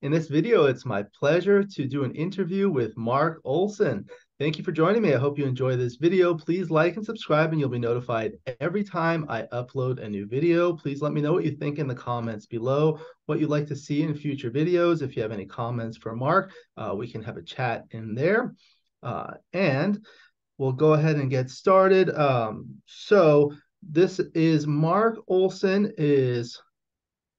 In this video, it's my pleasure to do an interview with Marc Olsen. Thank you for joining me. I hope you enjoy this video. Please like and subscribe, and you'll be notified every time I upload a new video. Please let me know what you think in the comments below, what you'd like to see in future videos. If you have any comments for Marc, we can have a chat in there. And we'll go ahead and get started. So this is Marc Olsen is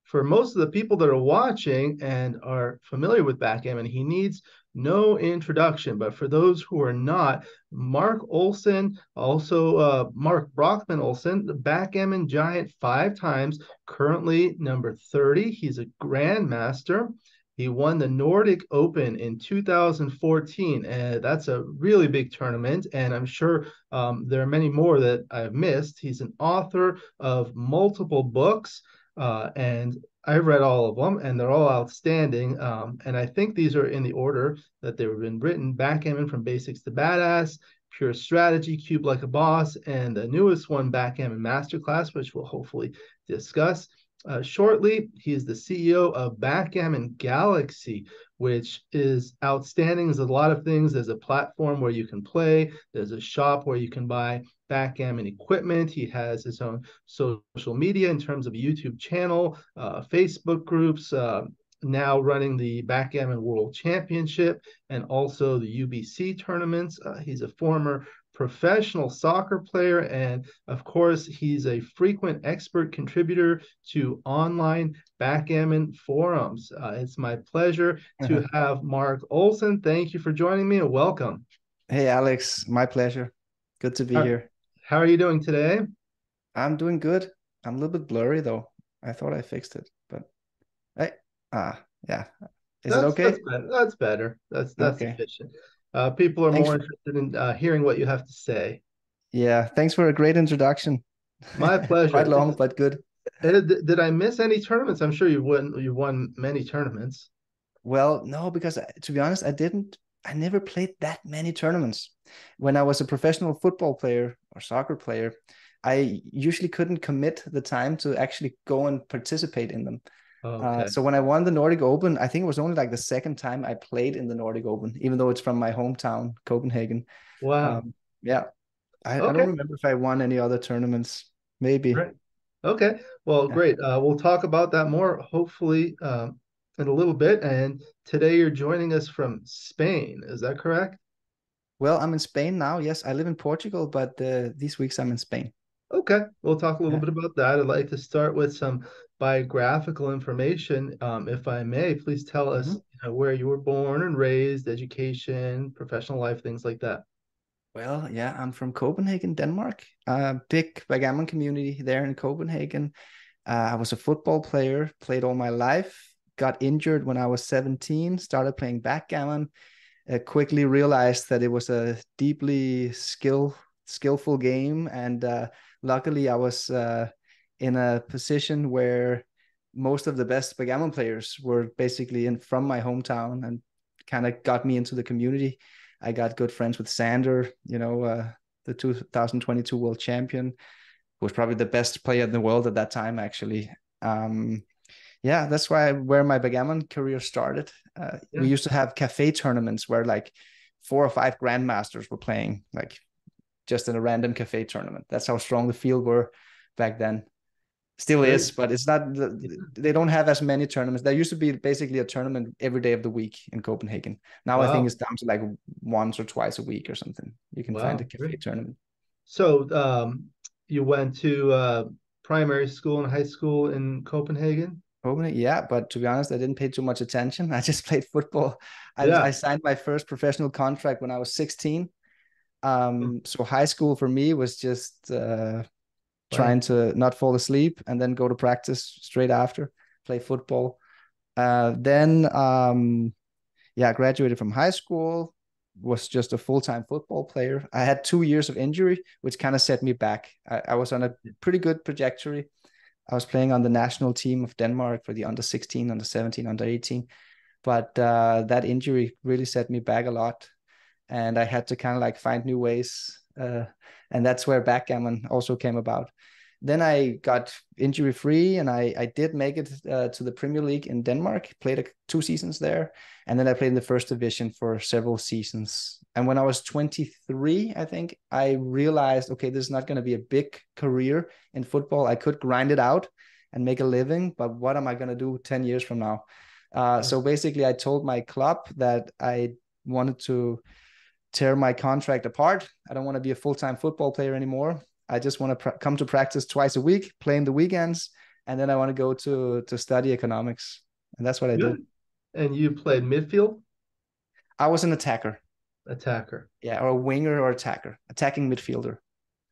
for most of the people that are watching and are familiar with backgammon, he needs no introduction. But for those who are not, Marc Olsen, also Mark Brockman Olsen, the backgammon giant 5 times, currently number 30. He's a grandmaster. He won the Nordic Open in 2014, and that's a really big tournament. And I'm sure there are many more that I've missed. He's an author of multiple books. And I've read all of them, and they're all outstanding. And I think these are in the order that they've been written: Backgammon from Basics to Badass, Pure Strategy, Cube Like a Boss, and the newest one, Backgammon Master Class, which we'll hopefully discuss shortly. He is the CEO of Backgammon Galaxy, which is outstanding. There's a lot of things. There's a platform where you can play. There's a shop where you can buy backgammon equipment. He has his own social media in terms of a YouTube channel, Facebook groups, now running the Backgammon World Championship and also the UBC tournaments. He's a former professional soccer player, and of course, he's a frequent expert contributor to online backgammon forums. It's my pleasure to have Marc Olsen. Thank you for joining me and welcome. Hey, Alex, my pleasure. Good to be here. How are you doing today? I'm doing good. I'm a little bit blurry though. I thought I fixed it, but hey, yeah. Is it okay? That's better. That's Okay. sufficient. People are Thanks more for, interested in hearing what you have to say. yeah, thanks for a great introduction. My Quite pleasure. long, but good. Did I miss any tournaments? I'm sure you won many tournaments. Well, no, because to be honest, I never played that many tournaments. When I was a professional football player or soccer player, I usually couldn't commit the time to actually go and participate in them. Okay. So when I won the Nordic Open, I think it was only like the second time I played in the Nordic Open, even though it's from my hometown, Copenhagen. Wow. Yeah, I don't Okay. remember if I won any other tournaments. Maybe. Great. Okay. Well, Yeah. great. We'll talk about that more hopefully in a little bit. And today you're joining us from Spain. Is that correct? Well, I'm in Spain now. Yes, I live in Portugal, but these weeks I'm in Spain. Okay, we'll talk a little Yeah. bit about that. I'd like to start with some biographical information, if I may. Please tell us, Mhm. where you were born and raised, education, professional life, things like that. Well, yeah, I'm from Copenhagen, Denmark. Big backgammon community there in Copenhagen. I was a football player, played all my life, got injured when I was 17, started playing backgammon, quickly realized that it was a deeply skillful game. And luckily, I was in a position where most of the best backgammon players were basically from my hometown and kind of got me into the community. I got good friends with Sander, the 2022 world champion, who was probably the best player in the world at that time, actually. Yeah, that's where my backgammon career started. We Yeah. used to have cafe tournaments where like 4 or 5 grandmasters were playing, like just in a random cafe tournament. That's how strong the field were back then. Still Great. is, but it's not. They don't have as many tournaments. There used to be basically a tournament every day of the week in Copenhagen. Now I think Wow. it's down to like once or twice a week or something. You can find a Wow. cafe Great. tournament. So, you went to primary school and high school in Copenhagen? Copenhagen, yeah, but to be honest, I didn't pay too much attention. I just played football. I Yeah. signed my first professional contract when I was 16. So high school for me was just trying Playing. to not fall asleep and then go to practice straight after, play football. Then yeah, graduated from high school, was just a full-time football player. I had 2 years of injury, which kind of set me back. I was on a pretty good trajectory. I was playing on the national team of Denmark for the under 16, under 17, under 18. But that injury really set me back a lot. And I had to kind of like find new ways. And that's where backgammon also came about. Then I got injury free, and I did make it to the Premier League in Denmark. Played 2 seasons there, and then I played in the first division for several seasons. And when I was 23, I think I realized, okay, this is not going to be a big career in football. I could grind it out and make a living, but what am I going to do 10 years from now? So basically, I told my club that I wanted to tear my contract apart. I don't want to be a full-time football player anymore. I just want to come to practice twice a week, play in the weekends, and then I want to go to study economics. And that's what I did. Good. And you played midfield? I was an attacker. Attacker. Yeah, or a winger or attacker, attacking midfielder.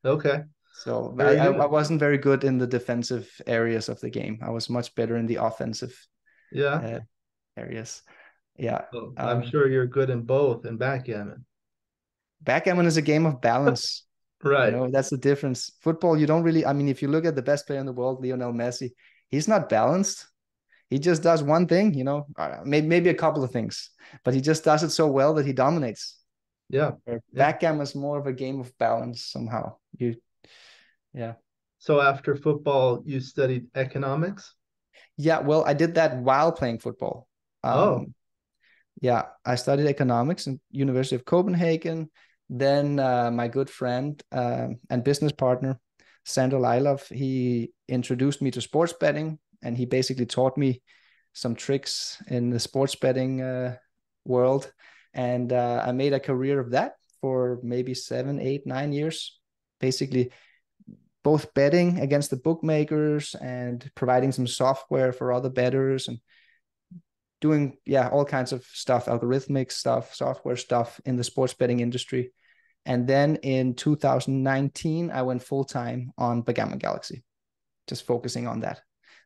Okay. So Very I good. wasn't very good in the defensive areas of the game. I was much better in the offensive Yeah. uh, areas. Yeah. Well, I'm sure you're good in both in backgammon. Backgammon is a game of balance. Right. That's the difference. Football, you don't really, I mean, if you look at the best player in the world, Lionel Messi, he's not balanced. He just does one thing, maybe a couple of things, but he just does it so well that he dominates. Yeah. Yeah. Backgammon is more of a game of balance somehow. Yeah. So after football, you studied economics? Yeah, well, I did that while playing football. Oh, Um, yeah, I studied economics in University of Copenhagen. Then my good friend and business partner, Sander Lylov, he introduced me to sports betting, and he basically taught me some tricks in the sports betting world. And I made a career of that for maybe 7, 8, 9 years, basically both betting against the bookmakers and providing some software for other bettors and doing all kinds of stuff, algorithmic stuff, software stuff in the sports betting industry. And then in 2019, I went full time on Backgammon Galaxy, just focusing on that.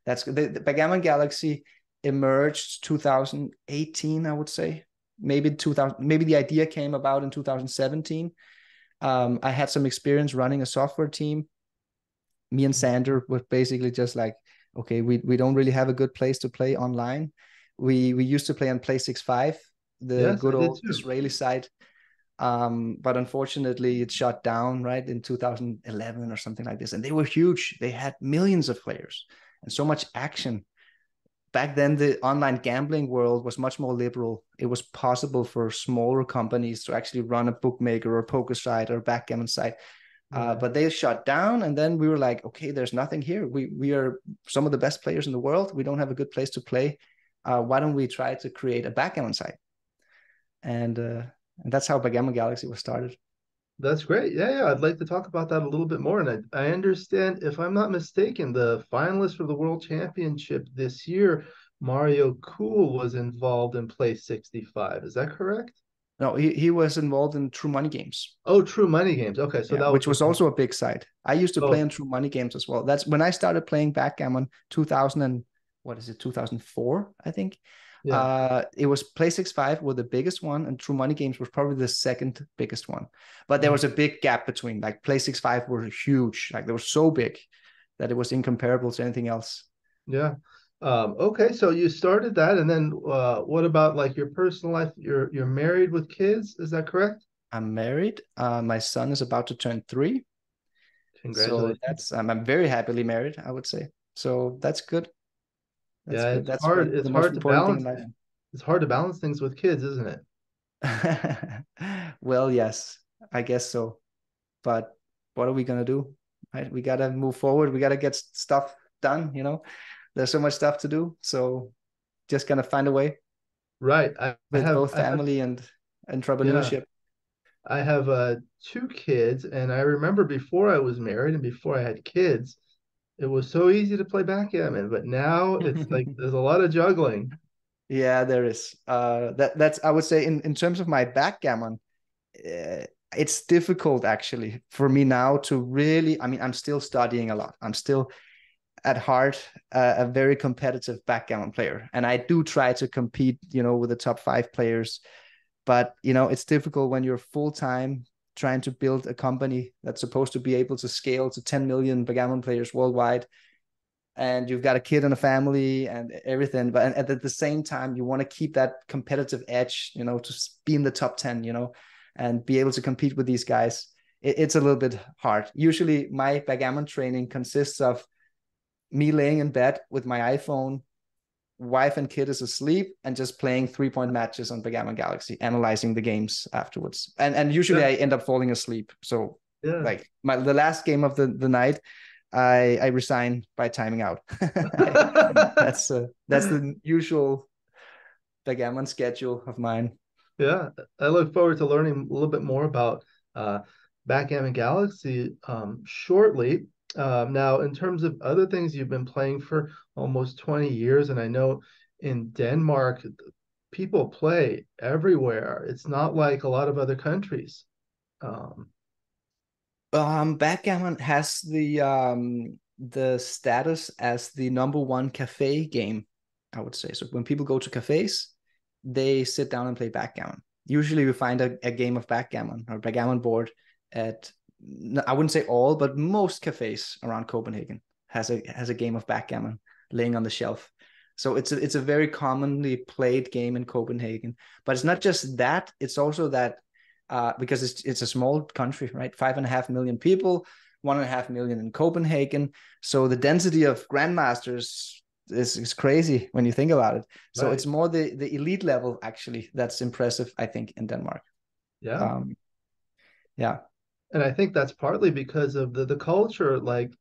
That's the Backgammon Galaxy emerged 2018, I would say. Maybe the idea came about in 2017. I had some experience running a software team. Me and Sander were basically just like, okay, we don't really have a good place to play online. We used to play on Play 65, the yes, I good did old too. Israeli site. But unfortunately, it shut down right in 2011 or something like this. And they were huge. They had millions of players and so much action. Back then, the online gambling world was much more liberal. It was possible for smaller companies to actually run a bookmaker or poker site or backgammon site. Right. But they shut down, and then we were like, okay, there's nothing here. We are some of the best players in the world. We don't have a good place to play. Why don't we try to create a backgammon site? And that's how Backgammon Galaxy was started. That's great. Yeah, yeah. I'd like to talk about that a little bit more. And I understand, if I'm not mistaken, the finalist for the World Championship this year, Mario Cool, was involved in Play 65. Is that correct? No, he was involved in True Money Games. Oh, True Money Games. Okay, so Yeah, that was which was the also a big site. I used to play oh, in True Money Games as well. That's when I started playing backgammon 2000 and what is it, 2004, I think. yeah. It was Play 65 were the biggest one, and True Money Games was probably the second biggest one. But there was a big gap between, like Play 65 were huge, like they were so big that it was incomparable to anything else. Yeah. Okay, so you started that, and then what about like your personal life? You're married with kids, is that correct? I'm married. My son is about to turn 3. So Congratulations. I'm very happily married, I would say. So that's good. That's Yeah, good. it's That's hard. It's the most hard to important thing in balance. life. It's hard to balance things with kids, isn't it? Well, yes, I guess so. But what are we gonna do? Right? We gotta move forward. We gotta get stuff done. There's so much stuff to do. So just gonna find a way Right. I with have both I have family and yeah, entrepreneurship. I have two kids, and I remember before I was married and before I had kids, it was so easy to play backgammon, but now it's like there's a lot of juggling. Yeah, there is. That's I would say in terms of my backgammon, uh, it's difficult actually for me now to really. I mean, I'm still studying a lot. I'm still at heart a very competitive backgammon player, and I do try to compete, with the top 5 players. But it's difficult when you're full time trying to build a company that's supposed to be able to scale to 10 million backgammon players worldwide, and you've got a kid and a family and everything, but at the same time you want to keep that competitive edge, to be in the top 10, and be able to compete with these guys. it's a little bit hard. Usually my backgammon training consists of me laying in bed with my iPhone, wife and kid is asleep, and just playing 3-point matches on Backgammon Galaxy, analyzing the games afterwards. And usually Yeah. I end up falling asleep. So Yeah. like the last game of the night, I resign by timing out. That's the usual Backgammon schedule of mine. Yeah, I look forward to learning a little bit more about uh, Backgammon Galaxy shortly. Now, in terms of other things, you've been playing for almost 20 years, and I know in Denmark, people play everywhere. It's not like a lot of other countries. Um, Backgammon has the status as the number one cafe game, I would say. So when people go to cafes, they sit down and play backgammon. Usually we find a game of backgammon or backgammon board at, I wouldn't say all, but most cafes around Copenhagen has a game of backgammon laying on the shelf. So it's a very commonly played game in Copenhagen. But it's not just that; it's also that because it's a small country, right? 5.5 million people, 1.5 million in Copenhagen. So the density of grandmasters is crazy when you think about it. So right. it's more the elite level actually that's impressive, I think, in Denmark. Yeah. Um, yeah, And I think that's partly because of the culture. Like,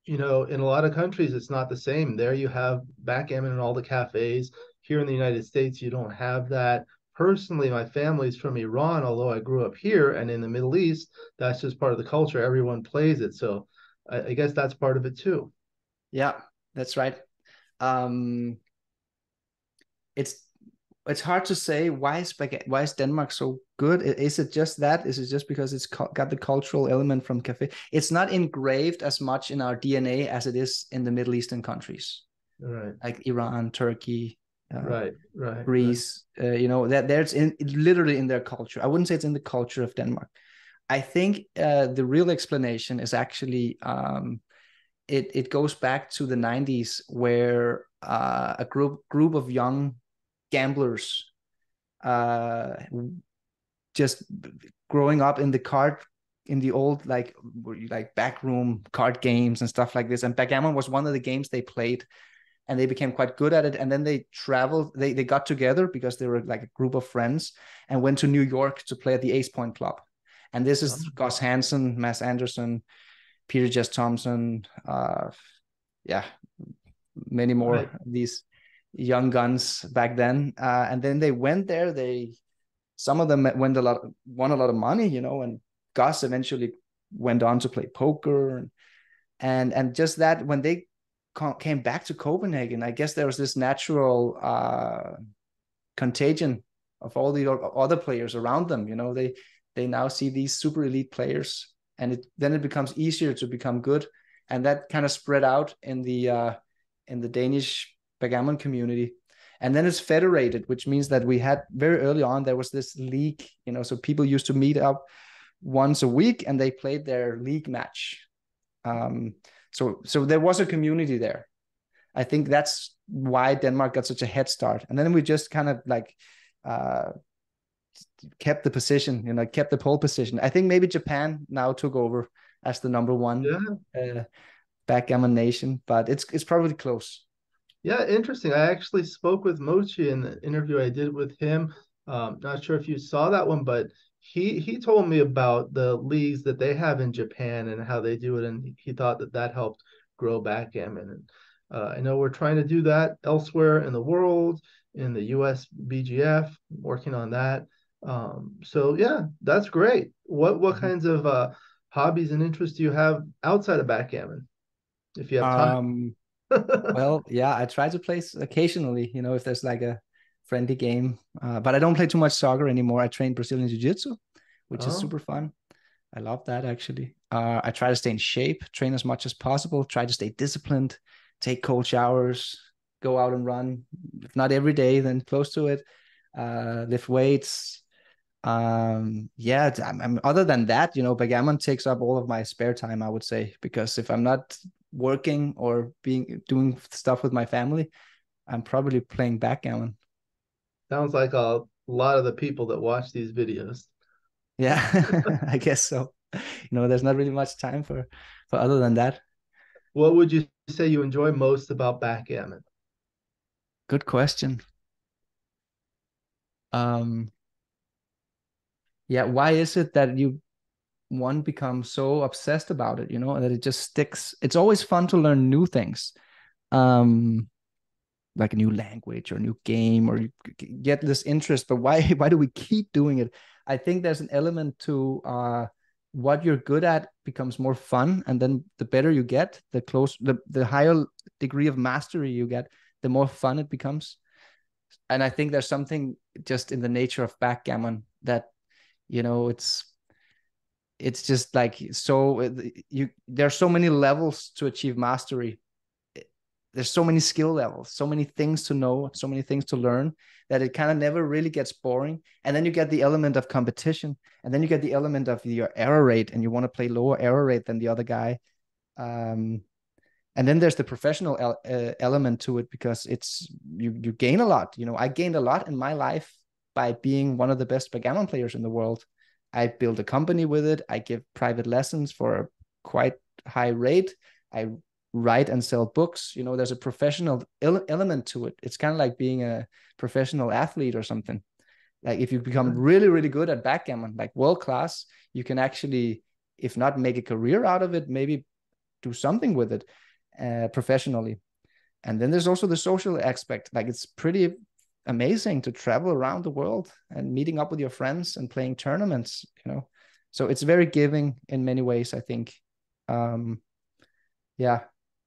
in a lot of countries, it's not the same. There you have backgammon in all the cafes. Here in the United States, you don't have that. Personally, my family's from Iran, although I grew up here and in the Middle East, that's just part of the culture. Everyone plays it. So I guess that's part of it too. yeah, that's right. Um, it's it's hard to say why is Denmark so good. Is it just that? Is it just because it's got the cultural element from cafe? It's not engraved as much in our DNA as it is in the Middle Eastern countries Right, like Iran, Turkey, right, right, right. Greece. That there's in literally in their culture. I wouldn't say it's in the culture of Denmark. I think the real explanation is actually it goes back to the 90s where a group of young gamblers uh, just growing up in the old like backroom card games and stuff like this. And backgammon was one of the games they played, and they became quite good at it. And then they traveled. They got together because they were like a group of friends and went to New York to play at the Ace Point Club. And this is Um, Gus Hansen, Mads Anderson, Peter Jess Thompson, yeah, many more right. of these young guns back then. And then they went there. Some of them won a lot of money, and Gus eventually went on to play poker and just that when they came back to Copenhagen, I guess there was this natural contagion of all the other players around them. They now see these super elite players, and then it becomes easier to become good, and that kind of spread out in the Danish backgammon community. And then it's federated, which means that we had very early on there was this league, so people used to meet up once a week and they played their league match. So there was a community there. I think that's why Denmark got such a head start. And then we just kind of like uh, kept the position, kept the pole position. I think maybe Japan now took over as the number one Yeah. uh, backgammon nation, but it's probably close. Yeah, interesting. I actually spoke with Mochi in the interview I did with him. Not sure if you saw that one, but he told me about the leagues that they have in Japan and how they do it, and he thought that that helped grow backgammon. And I know we're trying to do that elsewhere in the world, in the US BGF, working on that. So yeah, that's great. What Mhm. kinds of hobbies and interests do you have outside of backgammon, if you have time? Um, Well, yeah, I try to play occasionally, if there's like a friendly game. But I don't play too much soccer anymore. I train Brazilian Jiu-Jitsu, which is Oh, super fun. I love that actually. I try to stay in shape, train as much as possible, try to stay disciplined, take cold showers, go out and run. If not every day, then close to it. Lift weights. Yeah, other than that, backgammon takes up all of my spare time, I would say, because if I'm not working or doing stuff with my family, I'm probably playing backgammon. sounds like a lot of the people that watch these videos. Yeah, I guess so. There's not really much time for other than that. What would you say you enjoy most about backgammon? Good question. Um, yeah, why is it that one becomes so obsessed about it, that it just sticks? It's always fun to learn new things. Um, like a new language or a new game, or you get this interest, but why do we keep doing it? I think there's an element to what you're good at becomes more fun, and then the better you get, the higher degree of mastery you get, the more fun it becomes. And I think there's something just in the nature of backgammon that it's just like, so there's so many levels to achieve mastery. There's so many skill levels, so many things to know, so many things to learn, that it kind of never really gets boring. And then you get the element of competition, and then you get the element of your error rate, and you want to play lower error rate than the other guy. Um, and then there's the professional element to it, because you gain a lot. I gained a lot in my life by being one of the best backgammon players in the world. I built a company with it. I give private lessons for a quite high rate. I write and sell books. There's a professional element to it. It's kind of like being a professional athlete or something. Like if you become really, really good at backgammon, like world class, you can actually, if not make a career out of it, maybe do something with it professionally. And then there's also the social aspect. Like it's pretty amazing to travel around the world and meeting up with your friends and playing tournaments, so it's very giving in many ways, I think. Yeah,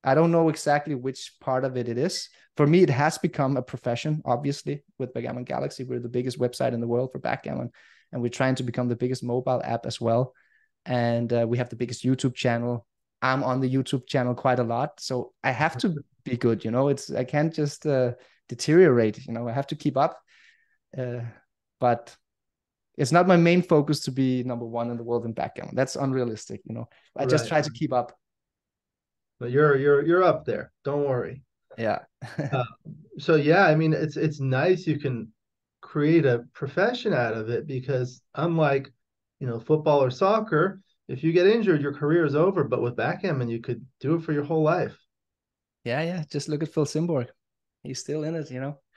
I don't know exactly which part of it is. For me, it has become a profession, obviously. With Backgammon Galaxy, we're the biggest website in the world for backgammon, and we're trying to become the biggest mobile app as well. And we have the biggest YouTube channel. I'm on the YouTube channel quite a lot, so I have to be good. I can't just deteriorate. I have to keep up. But it's not my main focus to be number one in the world in backgammon. That's unrealistic. I just Right. try to keep up. But you're up there. Don't worry. Yeah. Uh, so yeah, I mean it's nice you can create a profession out of it, because unlike, football or soccer, if you get injured, your career is over. But with backgammon, you could do it for your whole life. Yeah. Just look at Phil Simborg. He's still in it.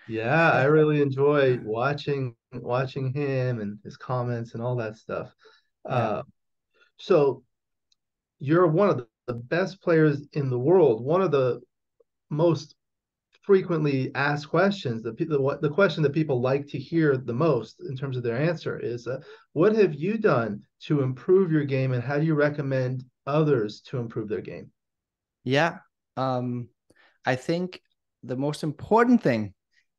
Yeah, I really enjoy watching him and his comments and all that stuff. Yeah. Uh, so you're one of the best players in the world. One of the most frequently asked questions, the question that people like to hear the most in terms of their answer is, what have you done to improve your game, and how do you recommend others to improve their game? Yeah. Um, I think the most important thing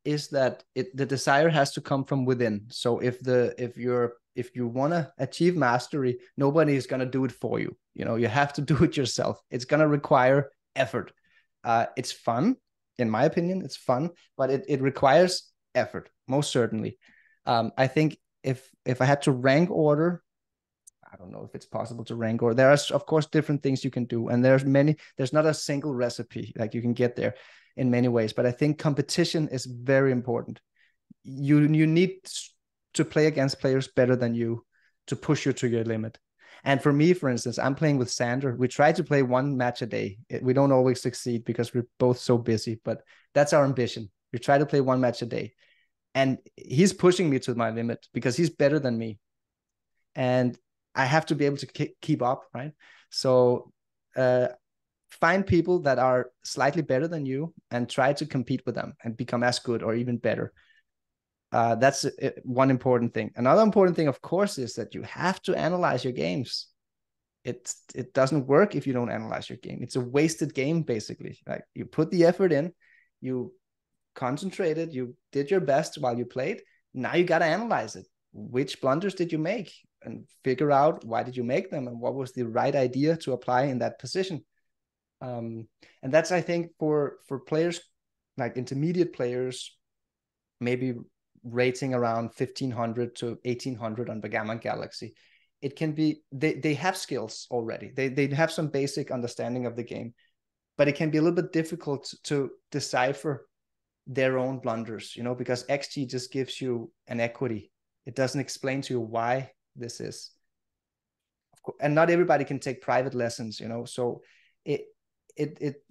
is that the desire has to come from within. So if you want to achieve mastery, nobody is going to do it for you. You have to do it yourself. It's going to require effort. It's fun, in my opinion. It's fun, but it requires effort, most certainly. I think if I had to rank order, I don't know if it's possible to rank, or there are of course different things you can do, and there's not a single recipe. Like you can get there in many ways, but I think competition is very important. You need to play against players better than you to push you to your limit. And for me, for instance, I'm playing with Sander. We try to play one match a day. We don't always succeed because we're both so busy, but that's our ambition. We try to play one match a day, and he's pushing me to my limit because he's better than me, and I have to be able to keep up, right? So uh, find people that are slightly better than you and try to compete with them and become as good or even better. That's one important thing. Another important thing, of course, is that you have to analyze your games. It doesn't work if you don't analyze your game. It's a wasted game, basically. Like you put the effort in, you concentrated, you did your best while you played. Now you got to analyze it. Which blunders did you make? And figure out why did you make them and what was the right idea to apply in that position. And that's, I think, for players like intermediate players, maybe rating around 1500 to 1800 on Backgammon Galaxy. It can be they have skills already. They have some basic understanding of the game, but it can be a little bit difficult to decipher their own blunders, because XG just gives you an equity. It doesn't explain to you why this is. Of and not everybody can take private lessons, you know. So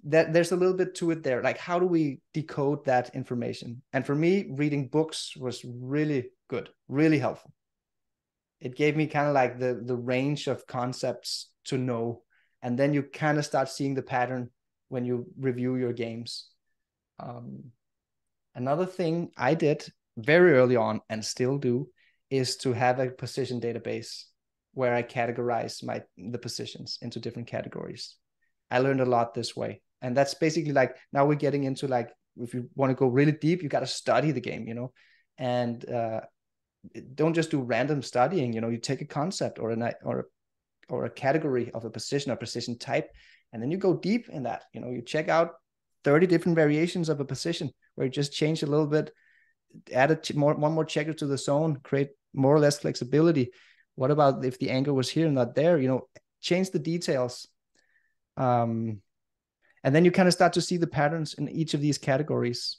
there's a little bit to it there. Like, how do we decode that information? And for me, reading books was really good, really helpful. It gave me kind of like the range of concepts to know, and then you kind of start seeing the pattern when you review your games. Another thing I did very early on and still do is to have a position database where I categorize the positions into different categories. I learned a lot this way. And that's basically like, now we're getting into like, if you want to go really deep, you got to study the game, you know, and don't just do random studying. You know, you take a concept or a category of a position or position type, and then you go deep in that. You know, you check out 30 different variations of a position where you just change a little bit, add one more checker to the zone, create more or less flexibility. What about if the anchor was here and not there? You know, change the details. And then you kind of start to see the patterns in each of these categories.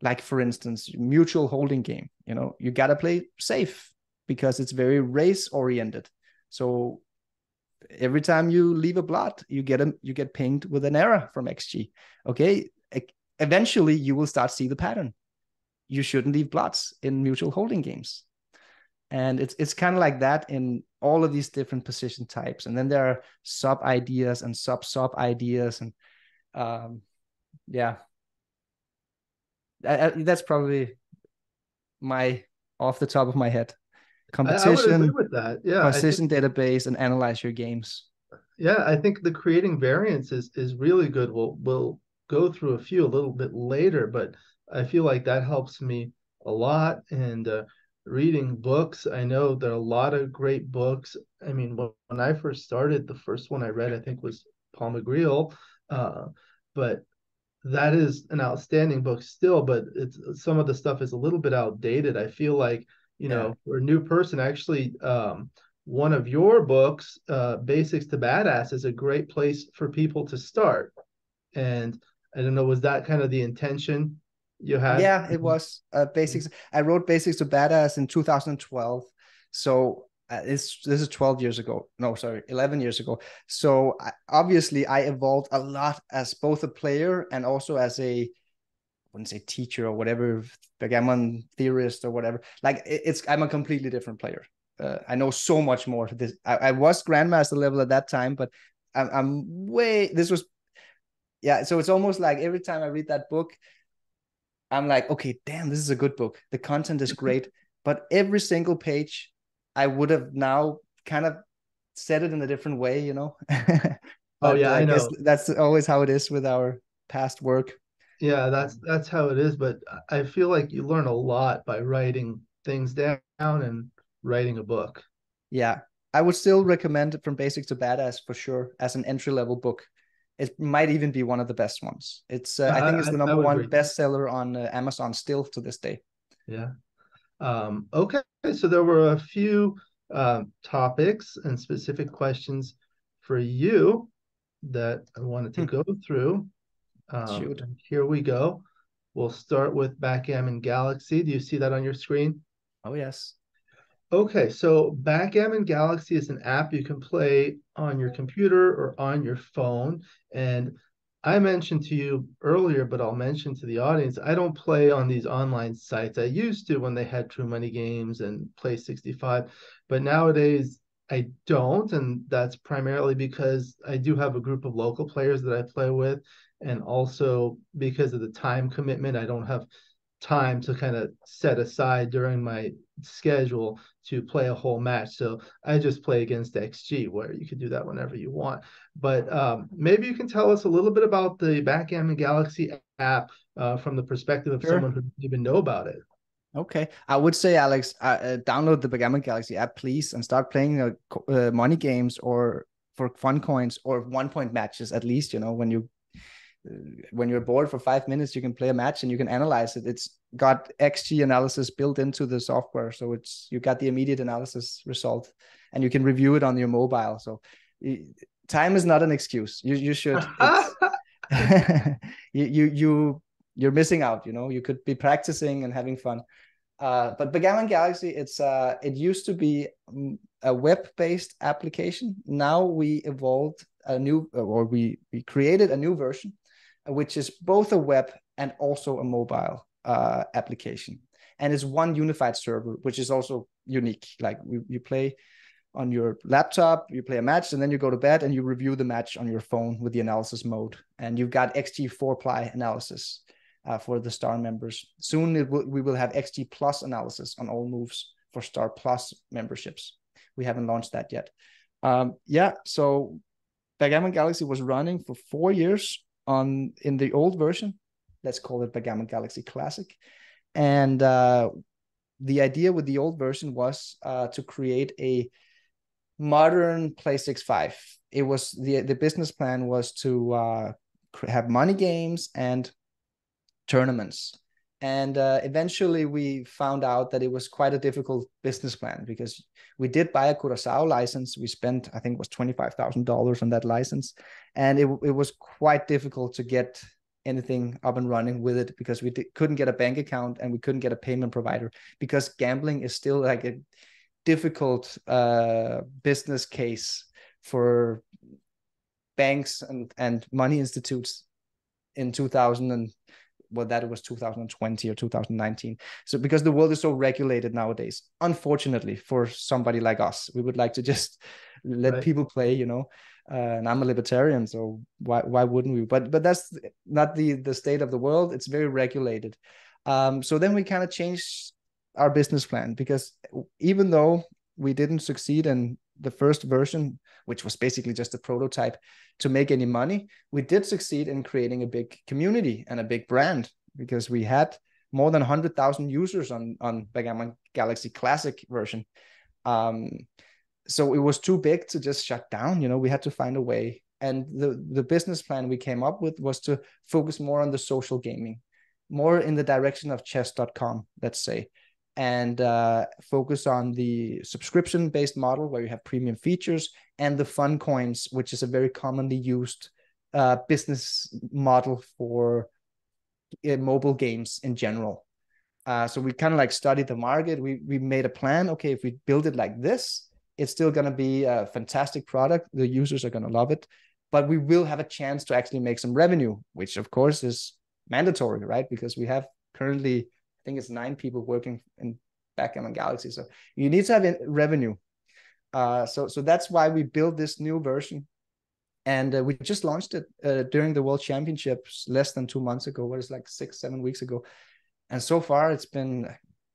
Like, for instance, mutual holding game. You know, you got to play safe because it's very race oriented. So every time you leave a blot, you get pinged with an error from XG. Okay, eventually you will start see the pattern. You shouldn't leave blots in mutual holding games. And it's kind of like that in all of these different position types. And then there are sub ideas and sub ideas. And yeah, that's probably my off the top of my head. I would agree Competition, with that. Yeah, I think position database, and analyze your games. yeah, I think the creating variants is really good. We'll go through a few a little bit later, but I feel like that helps me a lot. And reading books, I know there are a lot of great books. I mean, when I first started, the first one I read, I think, was Paul McGreal. But that is an outstanding book still, but it's some of the stuff is a little bit outdated. I feel like, you Yeah. know, for a new person, actually, one of your books, Basics to Badass, is a great place for people to start. And I don't know, was that kind of the intention you had? Yeah, it was basics. I wrote Basics to Badass in 2012. So this is 12 years ago. No, sorry, 11 years ago. So obviously I evolved a lot as both a player and also as I wouldn't say teacher or whatever, backgammon theorist or whatever. Like, I'm a completely different player. I know so much more. I was grandmaster level at that time, but I'm way. This was, yeah. So it's almost like every time I read that book, I'm like, okay, damn, this is a good book. The content is great, but every single page, I would have now kind of said it in a different way, you know. Oh But yeah, I I guess know. that's always how it is with our past work. Yeah, that's how it is. But I feel like you learn a lot by writing things down and writing a book. Yeah, I would still recommend it From Basics to Badass for sure as an entry level book. It might even be one of the best ones. It's I think it's the I number would one agree. bestseller on Amazon still to this day. Yeah. Okay, so there were a few topics and specific questions for you that I wanted to Hmm. go through. Shoot. And here we go. We'll start with Backgammon Galaxy. Do you see that on your screen? Oh yes. Okay, so Backgammon Galaxy is an app you can play on your computer or on your phone. And I mentioned to you earlier, but I'll mention to the audience, I don't play on these online sites. I used to when they had True Money Games and Play 65, but nowadays I don't. And that's primarily because I do have a group of local players that I play with. And also because of the time commitment, I don't have time to kind of set aside during my schedule to play a whole match. So I just play against XG, where you can do that whenever you want. But maybe you can tell us a little bit about the Backgammon Galaxy app from the perspective of Sure. someone who didn't even know about it. Okay. I would say, Alex, download the Backgammon Galaxy app, please, and start playing money games or for fun coins or 1 point matches at least. You know, when you're bored for 5 minutes, you can play a match and you can analyze it. It's got XG analysis built into the software, so you got the immediate analysis result, and you can review it on your mobile. So time is not an excuse. You should. It's you're missing out. You know, you could be practicing and having fun. But Backgammon Galaxy, it used to be a web-based application. Now we evolved we created a new version, which is both a web and also a mobile application, and it's one unified server, which is also unique. Like you play on your laptop, you play a match, and then you go to bed and you review the match on your phone with the analysis mode, and you've got XG4 analysis for the star members. Soon we will have XG Plus analysis on all moves for Star Plus memberships. We haven't launched that yet. So Backgammon Galaxy was running for 4 years in the old version. Let's call it Backgammon Galaxy Classic. And the idea with the old version was to create a modern Play 6.5. It was the business plan was to have money games and tournaments. And eventually we found out that it was quite a difficult business plan, because we did buy a Curaçao license. We spent, I think it was $25,000 on that license. And it was quite difficult to get anything up and running with it, because we couldn't get a bank account and we couldn't get a payment provider, because gambling is still like a difficult business case for banks and money institutes in 2020 or 2019. So because the world is so regulated nowadays, unfortunately for somebody like us, we would like to just let people play, and I'm a libertarian, so why wouldn't we? But that's not the state of the world. It's very regulated. So then we kind of changed our business plan, because even though we didn't succeed in the first version, which was basically just a prototype, to make any money, we did succeed in creating a big community and a big brand, because we had more than 100,000 users on Backgammon Galaxy Classic version. So it was too big to just shut down. We had to find a way. And the business plan we came up with was to focus more on the social gaming, more in the direction of chess.com, let's say, and focus on the subscription-based model where you have premium features, and the fun coins, which is a very commonly used business model for mobile games in general. So we kind of like studied the market. We made a plan. Okay, if we build it like this, it's still going to be a fantastic product. The users are going to love it, but we will have a chance to actually make some revenue, which of course is mandatory, right? Because we have currently, I think it's 9 people working in Backgammon Galaxy. So you need to have revenue. So that's why we built this new version. And we just launched it during the World Championships less than 2 months ago. What is like 6-7 weeks ago. And so far it's been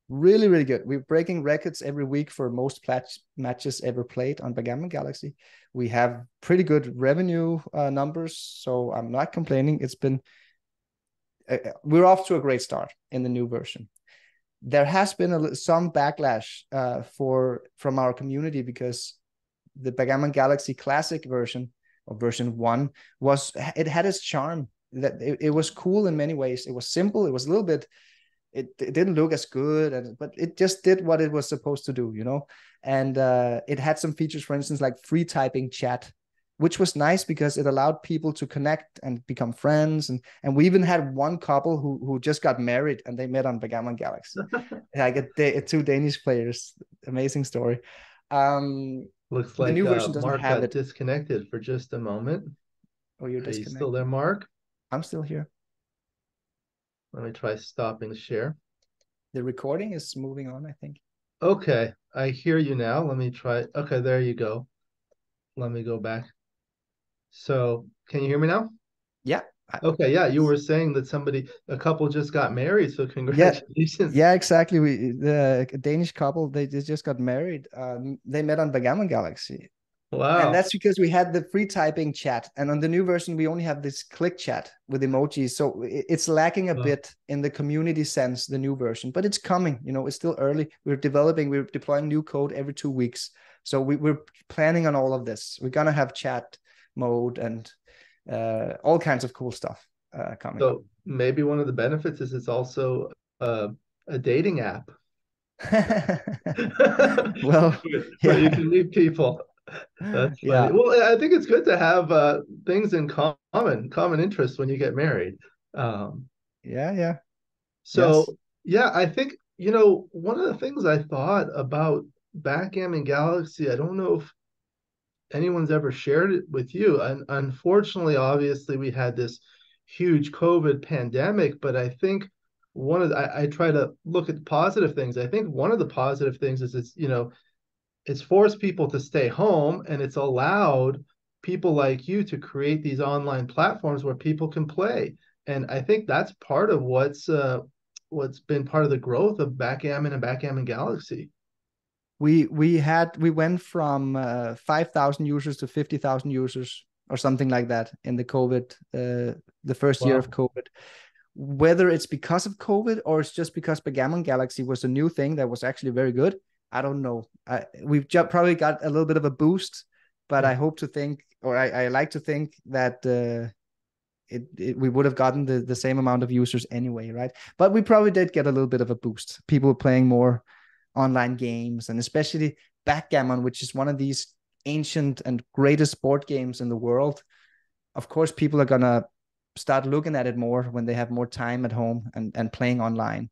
really, really good. We're breaking records every week for most matches ever played on Backgammon Galaxy. We have pretty good revenue numbers. So I'm not complaining. It's been we're off to a great start in the new version. There has been some backlash from our community, because the Backgammon Galaxy Classic version, or version 1, it had its charm. That it was cool in many ways. It was simple. It was a little bit. It didn't look as good, but it just did what it was supposed to do, And it had some features, for instance, like free typing chat, which was nice because it allowed people to connect and become friends. And we even had one couple who just got married, and they met on Backgammon Galaxy. Like 2 Danish players. Amazing story. Looks The like new version doesn't Mark have got it. disconnected for just a moment. Oh, you're Are you disconnected. still there, Mark? I'm still here. Let me try stopping the share. The recording is moving on, I think. Okay, I hear you now. Let me try. Okay, there you go. Let me go back. So, can you hear me now? Yeah. Okay, yeah, you were saying that a couple just got married, so Yeah, congratulations. yeah, exactly. The Danish couple, they just got married. They met on Backgammon Galaxy. And Wow. that's because we had the free typing chat. And on the new version, we only have this click chat with emojis. So it's lacking a bit in the community sense, the new version, but it's coming. It's still early. We're deploying new code every 2 weeks. So we're planning on all of this. We're going to have chat mode and all kinds of cool stuff coming. So maybe one of the benefits is it's also a dating app. Well, where you yeah. can meet people. That's funny. Yeah. Well, I think it's good to have things in common interests when you get married. Yeah. So Yes. yeah, I think one of the things I thought about Backgammon Galaxy, I don't know if anyone's ever shared it with you. And unfortunately, obviously, we had this huge COVID pandemic, but I think I try to look at positive things. I think one of the positive things is it's forced people to stay home and it's allowed people like you to create these online platforms where people can play. And I think that's part of what's been part of the growth of Backgammon and Backgammon Galaxy. We went from 5,000 users to 50,000 users or something like that in the first year of Wow. COVID. Whether it's because of COVID or it's just because Backgammon Galaxy was a new thing that was actually very good, I don't know. We've probably got a little bit of a boost, but I Yeah. hope to think, or I like to think that we would have gotten the same amount of users anyway, right? But we probably did get a little bit of a boost. People playing more online games, and especially backgammon, which is one of these ancient and greatest board games in the world. Of course, people are gonna start looking at it more when they have more time at home and playing online.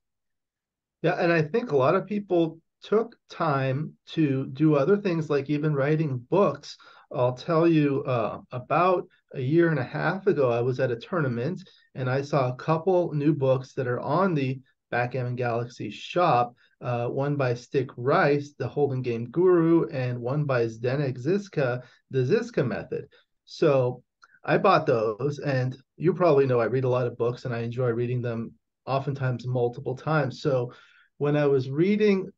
Yeah, and I think a lot of people took time to do other things like even writing books. I'll tell you, about a year and a half ago, I was at a tournament and I saw a couple new books that are on the Backgammon Galaxy shop. One by Stick Rice, The Holding Game Guru, and one by Zdenek Ziska, The Ziska Method. So I bought those, and you probably know I read a lot of books and I enjoy reading them oftentimes multiple times. So when I was reading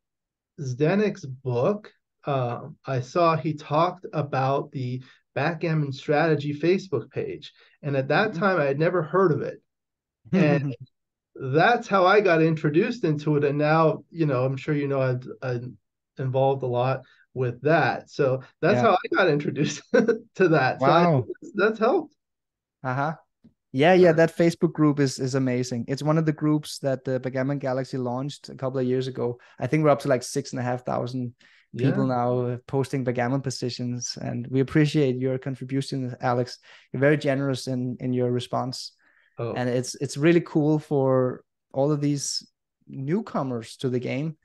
Zdenek's book, I saw he talked about the Backgammon Strategy Facebook page. And at that time, I had never heard of it. And that's how I got introduced into it. And now, I'm sure I've involved a lot with that. So that's Yeah. how I got introduced to that. So I think Wow. that's helped. Uh-huh. Yeah, that Facebook group is amazing. It's one of the groups that the Backgammon Galaxy launched a couple of years ago. I think we're up to like 6,500 Yeah. people now posting backgammon positions, and we appreciate your contribution, Alex. You're very generous in your response, Oh, and it's really cool for all of these newcomers to the game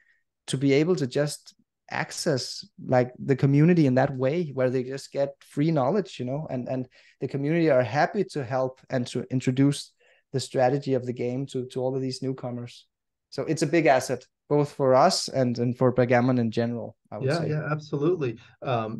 to be able to just access like the community in that way where they just get free knowledge, and the community are happy to help and to introduce the strategy of the game to all of these newcomers. So it's a big asset both for us and for backgammon in general, I would yeah, say. yeah, absolutely.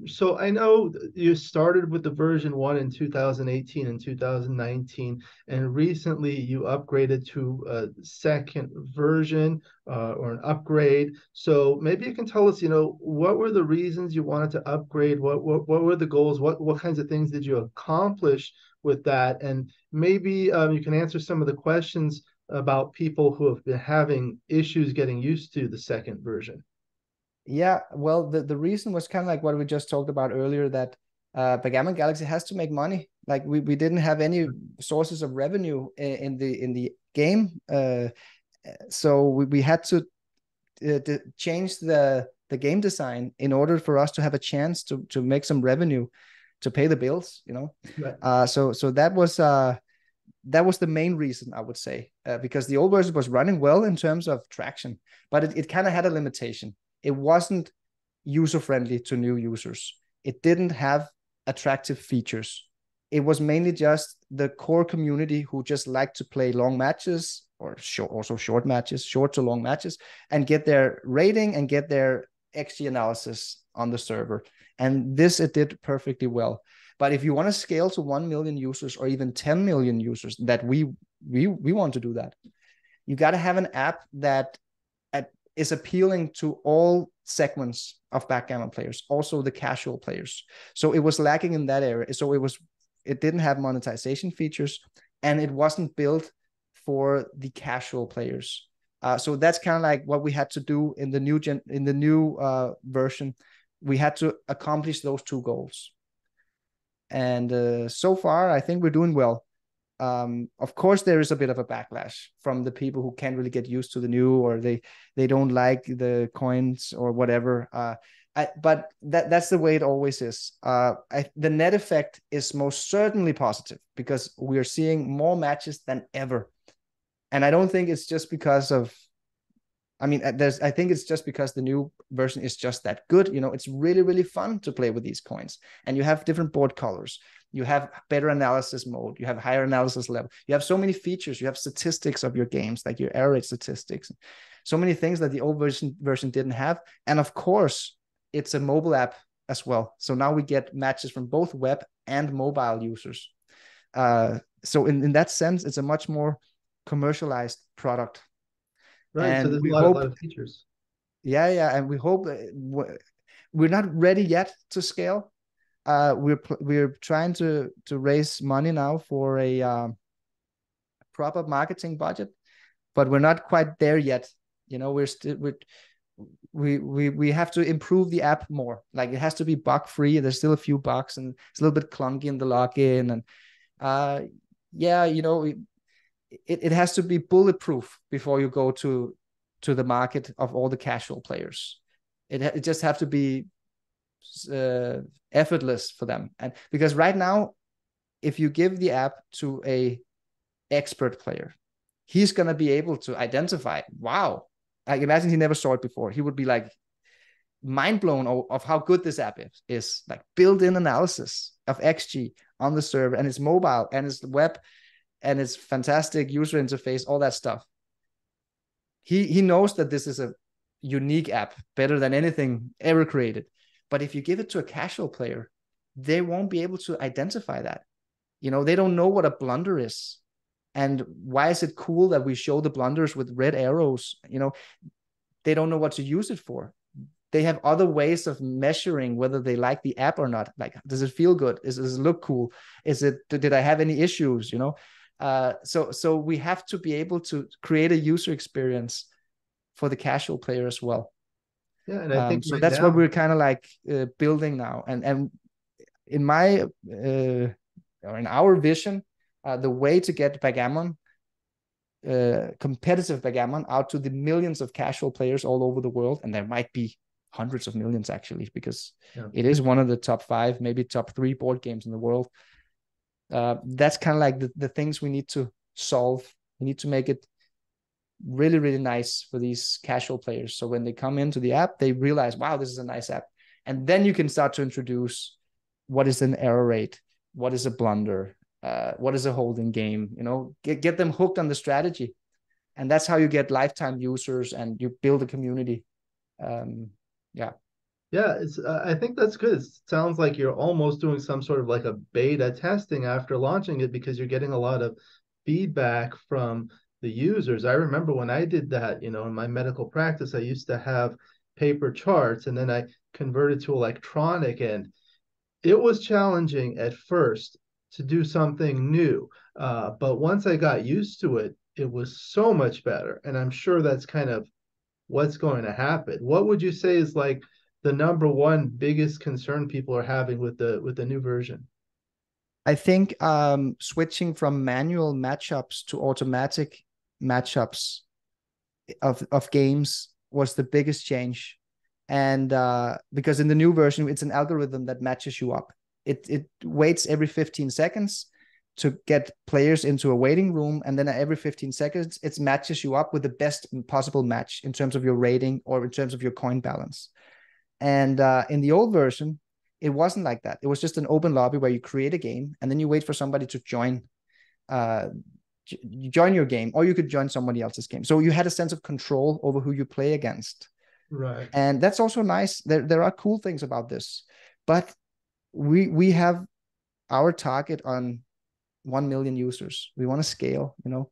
So I know you started with the version one in 2018 and 2019, and recently you upgraded to a second version or an upgrade. So maybe you can tell us, what were the reasons you wanted to upgrade? What were the goals? What kinds of things did you accomplish with that? And maybe you can answer some of the questions about people who have been having issues getting used to the second version. Yeah, well, the reason was kind of like what we just talked about earlier, that Backgammon Galaxy has to make money. Like we didn't have any sources of revenue in the game, so we had to change the game design in order for us to have a chance to make some revenue to pay the bills. Right. So that was the main reason, I would say, because the old version was running well in terms of traction, but it kind of had a limitation. It wasn't user friendly to new users. It didn't have attractive features. It was mainly just the core community who just like to play long matches or also short matches, short to long matches, and get their rating and get their XG analysis on the server. And this it did perfectly well. But if you want to scale to 1 million users or even 10 million users, that we want to do that, you got to have an app that is appealing to all segments of backgammon players, also the casual players. So it was lacking in that area. So it didn't have monetization features, and it wasn't built for the casual players. So that's kind of like what we had to do in the new version. We had to accomplish those two goals, and so far I think we're doing well. Of course, there is a bit of a backlash from the people who can't really get used to the new, or they don't like the coins or whatever. But that's the way it always is. The net effect is most certainly positive because we are seeing more matches than ever, and I don't think it's just because of I mean, I think it's just because the new version is just that good. You know, it's really, really fun to play with these coins. And you have different board colors. You have better analysis mode. You have higher analysis level. You have so many features. You have statistics of your games, like your error rate statistics. So many things that the old version didn't have. And of course, it's a mobile app as well. So now we get matches from both web and mobile users. So in that sense, it's a much more commercialized product. Right. So And there's we a lot hope, of features. yeah, and we hope we're not ready yet to scale. We're trying to raise money now for a proper marketing budget, but we're not quite there yet. You know, we have to improve the app more. Like, it has to be bug free. There's still a few bugs, and it's a little bit clunky in the login, and yeah, you know, it has to be bulletproof before you go to the market of all the casual players. It just have to be effortless for them. And because right now, if you give the app to a expert player, he's going to be able to identify, wow, I imagine he never saw it before. He would be like mind blown of how good this app is. Like, built-in analysis of XG on the server, and it's mobile, and it's web, and it's fantastic user interface, all that stuff. He knows that this is a unique app, better than anything ever created. But if you give it to a casual player, they won't be able to identify that. You know, they don't know what a blunder is. And why is it cool that we show the blunders with red arrows? You know, they don't know what to use it for. They have other ways of measuring whether they like the app or not. Like, does it feel good? Does it look cool? Did I have any issues? You know, so we have to be able to create a user experience for the casual player as well. Yeah, and I think So right that's what now, we're kind of like building now. And in my or in our vision, the way to get backgammon, competitive backgammon, out to the millions of casual players all over the world, and there might be hundreds of millions actually, because yeah. it is one of the top 5, maybe top 3 board games in the world. That's kind of like the things we need to solve. We need to make it really, really nice for these casual players. So when they come into the app, they realize, wow, this is a nice app. And then you can start to introduce what is an error rate, what is a blunder, what is a holding game, you know, get them hooked on the strategy. And that's how you get lifetime users and you build a community. Yeah. Yeah, it's I think that's good. It sounds like you're almost doing some sort of like a beta testing after launching it, because you're getting a lot of feedback from the users. I remember when I did that, you know, in my medical practice, I used to have paper charts, and then I converted to electronic, and it was challenging at first to do something new. But once I got used to it, it was so much better. And I'm sure that's kind of what's going to happen. What would you say is like the number one biggest concern people are having with the new version? I think switching from manual matchups to automatic matchups of games was the biggest change. And because in the new version, it's an algorithm that matches you up. It waits every 15 seconds to get players into a waiting room, and then every 15 seconds, it matches you up with the best possible match in terms of your rating or in terms of your coin balance. And in the old version, it wasn't like that. It was just an open lobby where you create a game and then you wait for somebody to join your game, or you could join somebody else's game. So you had a sense of control over who you play against. Right. And that's also nice. There are cool things about this, but we have our target on 1 million users. We want to scale, you know.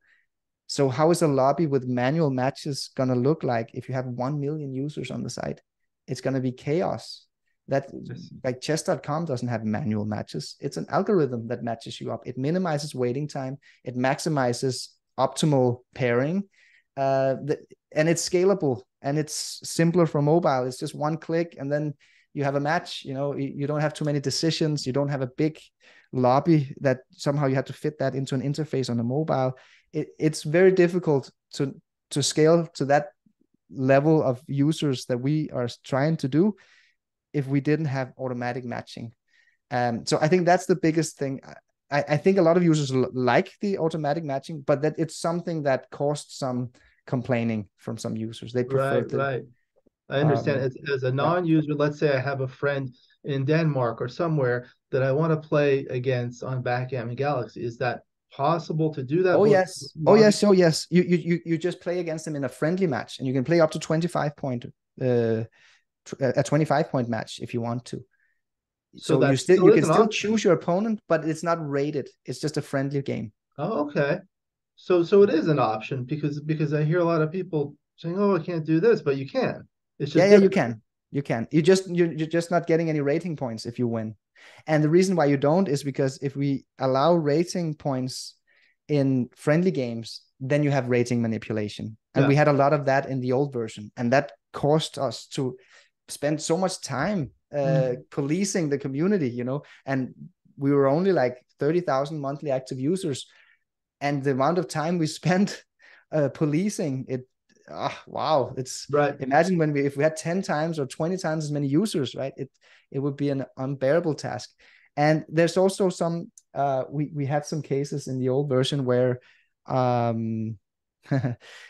So how is a lobby with manual matches going to look like if you have 1 million users on the site? It's going to be chaos. That, like, chess.com doesn't have manual matches. It's an algorithm that matches you up. It minimizes waiting time. It maximizes optimal pairing. And it's scalable, and it's simpler for mobile. It's just one click and then you have a match. You know, you don't have too many decisions. You don't have a big lobby that somehow you have to fit that into an interface on a mobile. It's very difficult to scale to that level of users that we are trying to do if we didn't have automatic matching. So I think that's the biggest thing. I think a lot of users like the automatic matching, but that it's something that costs some complaining from some users. They prefer Right, the right. I understand. um, As a yeah. non-user, let's say I have a friend in Denmark or somewhere that I want to play against on Backgammon Galaxy. Is that possible to do that Oh both yes. Oh logging? yes. Oh yes. You just play against them in a friendly match, and you can play up to 25 point a 25 point match if you want to. So So that still you is can an still option. choose your opponent, but it's not rated. It's just a friendly game. Oh, okay. So it is an option because I hear a lot of people saying, "Oh, I can't do this," but you can. It's Yeah, just yeah, you different. can. You can. You're just not getting any rating points if you win. And the reason why you don't is because if we allow rating points in friendly games, then you have rating manipulation. And we Yeah. had a lot of that in the old version. And that caused us to spend so much time Mhm. policing the community, and we were only like 30,000 monthly active users. And the amount of time we spent policing it, wow, it's Right. imagine when we if we had 10 times or 20 times as many users, right? It would be an unbearable task. And there's also some we had some cases in the old version where um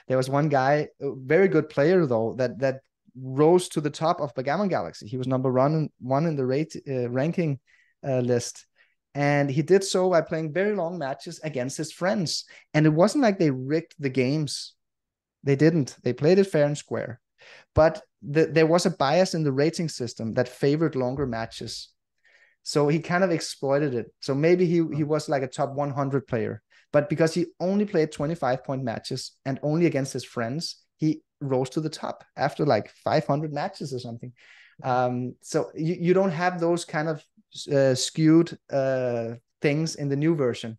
there was one guy, a very good player though, that rose to the top of Backgammon Galaxy. He was number one in the ranking list, and he did so by playing very long matches against his friends. And it wasn't like they rigged the games. They didn't. They played it fair and square. But there was a bias in the rating system that favored longer matches. So he kind of exploited it. So maybe he was like a top 100 player, but because he only played 25-point matches and only against his friends, he rose to the top after like 500 matches or something. So you don't have those kind of skewed things in the new version,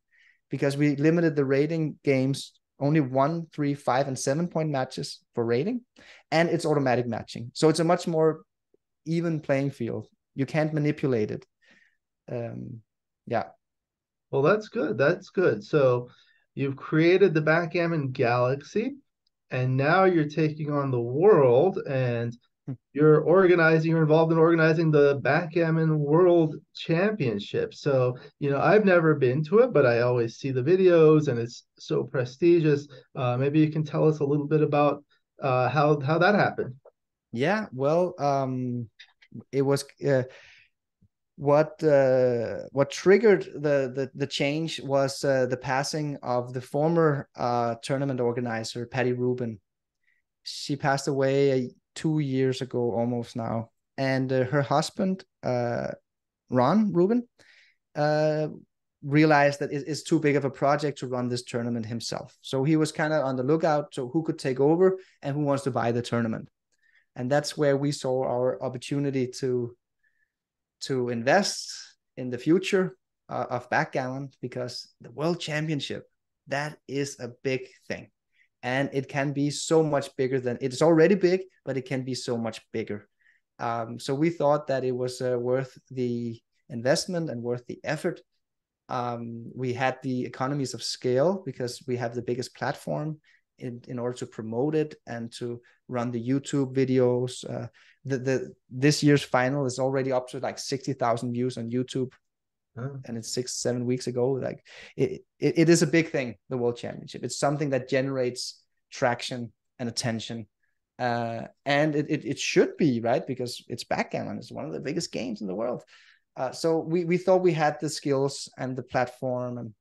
because we limited the rating games only 1, 3, 5, and 7-point matches for rating, and it's automatic matching. So it's a much more even playing field. You can't manipulate it. Yeah. Well, that's good. That's good. So you've created the Backgammon Galaxy, and now you're taking on the world, and you're involved in organizing the Backgammon World Championship. So, I've never been to it, but I always see the videos and it's so prestigious. Maybe you can tell us a little bit about how that happened. Yeah, well, it was what triggered the change was the passing of the former tournament organizer, Patty Rubin. She passed away 2 years ago almost now, and her husband, Ron Rubin, uh, realized that it's too big of a project to run this tournament himself. So he was kind of on the lookout to who could take over and who wants to buy the tournament. And that's where we saw our opportunity to invest in the future of backgammon, because the world championship, that is a big thing, and it can be so much bigger than it's already big, but it can be so much bigger. So we thought that it was worth the investment and worth the effort. We had the economies of scale because we have the biggest platform in order to promote it and to run the YouTube videos. This year's final is already up to like 60,000 views on YouTube, Huh? and it's 6-7 weeks ago. Like it is a big thing, the World Championship. It's something that generates traction and attention. And it should be, right, because it's backgammon. It's one of the biggest games in the world. So we thought we had the skills and the platform and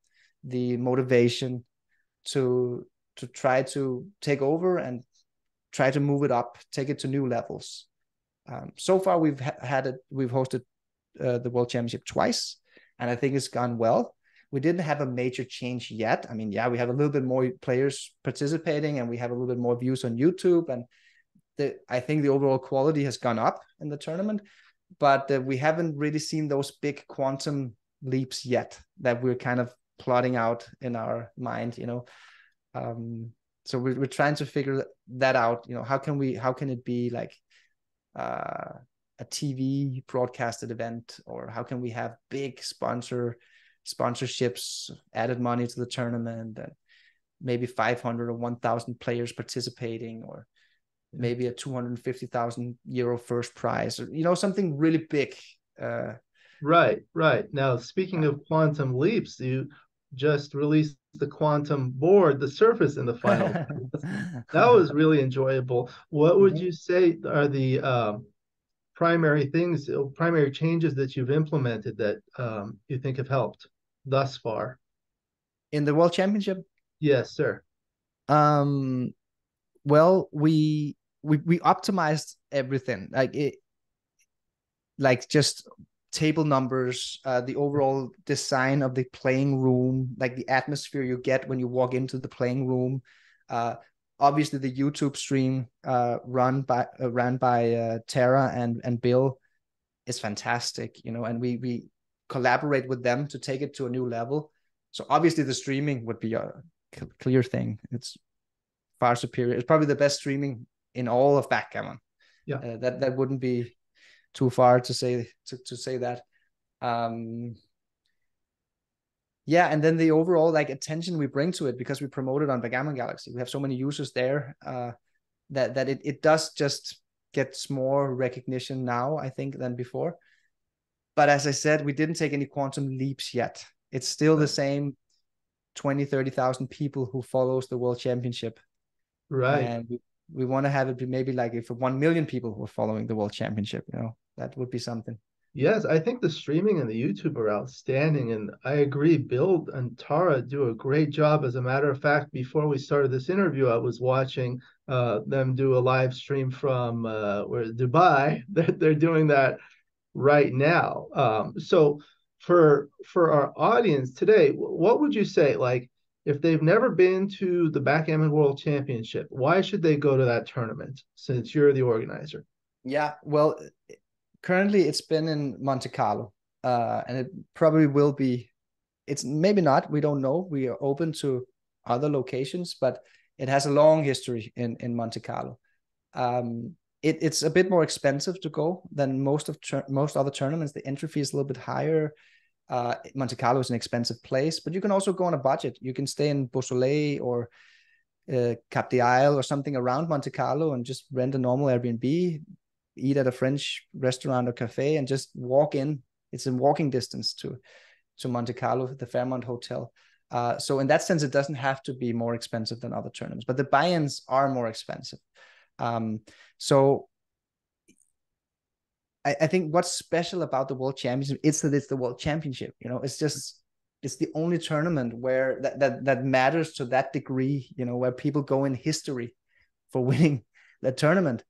the motivation to try to take over and try to move it up, take it to new levels. So far, we've hosted the World Championship twice, and I think it's gone well. We didn't have a major change yet. I mean, yeah, we have a little bit more players participating, and we have a little bit more views on YouTube, and I think the overall quality has gone up in the tournament, but we haven't really seen those big quantum leaps yet that we're kind of plotting out in our mind. Um, so we're trying to figure that out. How can it be like a TV broadcasted event, or how can we have big sponsorships, added money to the tournament, and maybe 500 or 1,000 players participating, or Yeah. maybe a 250,000 euro first prize, or something really big. Uh, Right, right. Now, speaking of quantum leaps, you just released the quantum board, the surface in the final. That was really enjoyable. What would you say are the primary things, primary changes that you've implemented that you think have helped thus far? In the World Championship? Yes, sir. Um, well, we optimized everything, like just table numbers, the overall design of the playing room, like the atmosphere you get when you walk into the playing room. Obviously, the YouTube stream ran by Tara and Bill is fantastic, and we collaborate with them to take it to a new level. So obviously, the streaming would be a clear thing. It's far superior. It's probably the best streaming in all of backgammon. Yeah. That wouldn't be too far to say that. Yeah, and then the overall like attention we bring to it, because we promote it on Backgammon Galaxy. We have so many users there that it does just gets more recognition now, I think, than before. But as I said, we didn't take any quantum leaps yet. It's still the same 20,000-30,000 people who follows the World Championship. Right. And we want to have it be maybe like if 1 million people were following the World Championship, that would be something. Yes, I think the streaming and the YouTube are outstanding. And I agree, Bill and Tara do a great job. As a matter of fact, before we started this interview, I was watching them do a live stream from Dubai. They're doing that right now. So for our audience today, what would you say? Like, if they've never been to the Backgammon World Championship, why should they go to that tournament since you're the organizer? Yeah, well, currently it's been in Monte Carlo, and it probably will be. It's maybe not. We don't know. We are open to other locations, but it has a long history in Monte Carlo. It's a bit more expensive to go than most other tournaments. The entry fee is a little bit higher. Monte Carlo is an expensive place, but you can also go on a budget. You can stay in Beausoleil or Cap d'Isle or something around Monte Carlo and just rent a normal Airbnb, eat at a French restaurant or cafe, and just walk in. It's in walking distance to Monte Carlo, the Fairmont Hotel. So in that sense, it doesn't have to be more expensive than other tournaments, but the buy-ins are more expensive. So I think what's special about the World Championship is that it's the World Championship. It's the only tournament where that matters to that degree. Where people go in history for winning the tournament.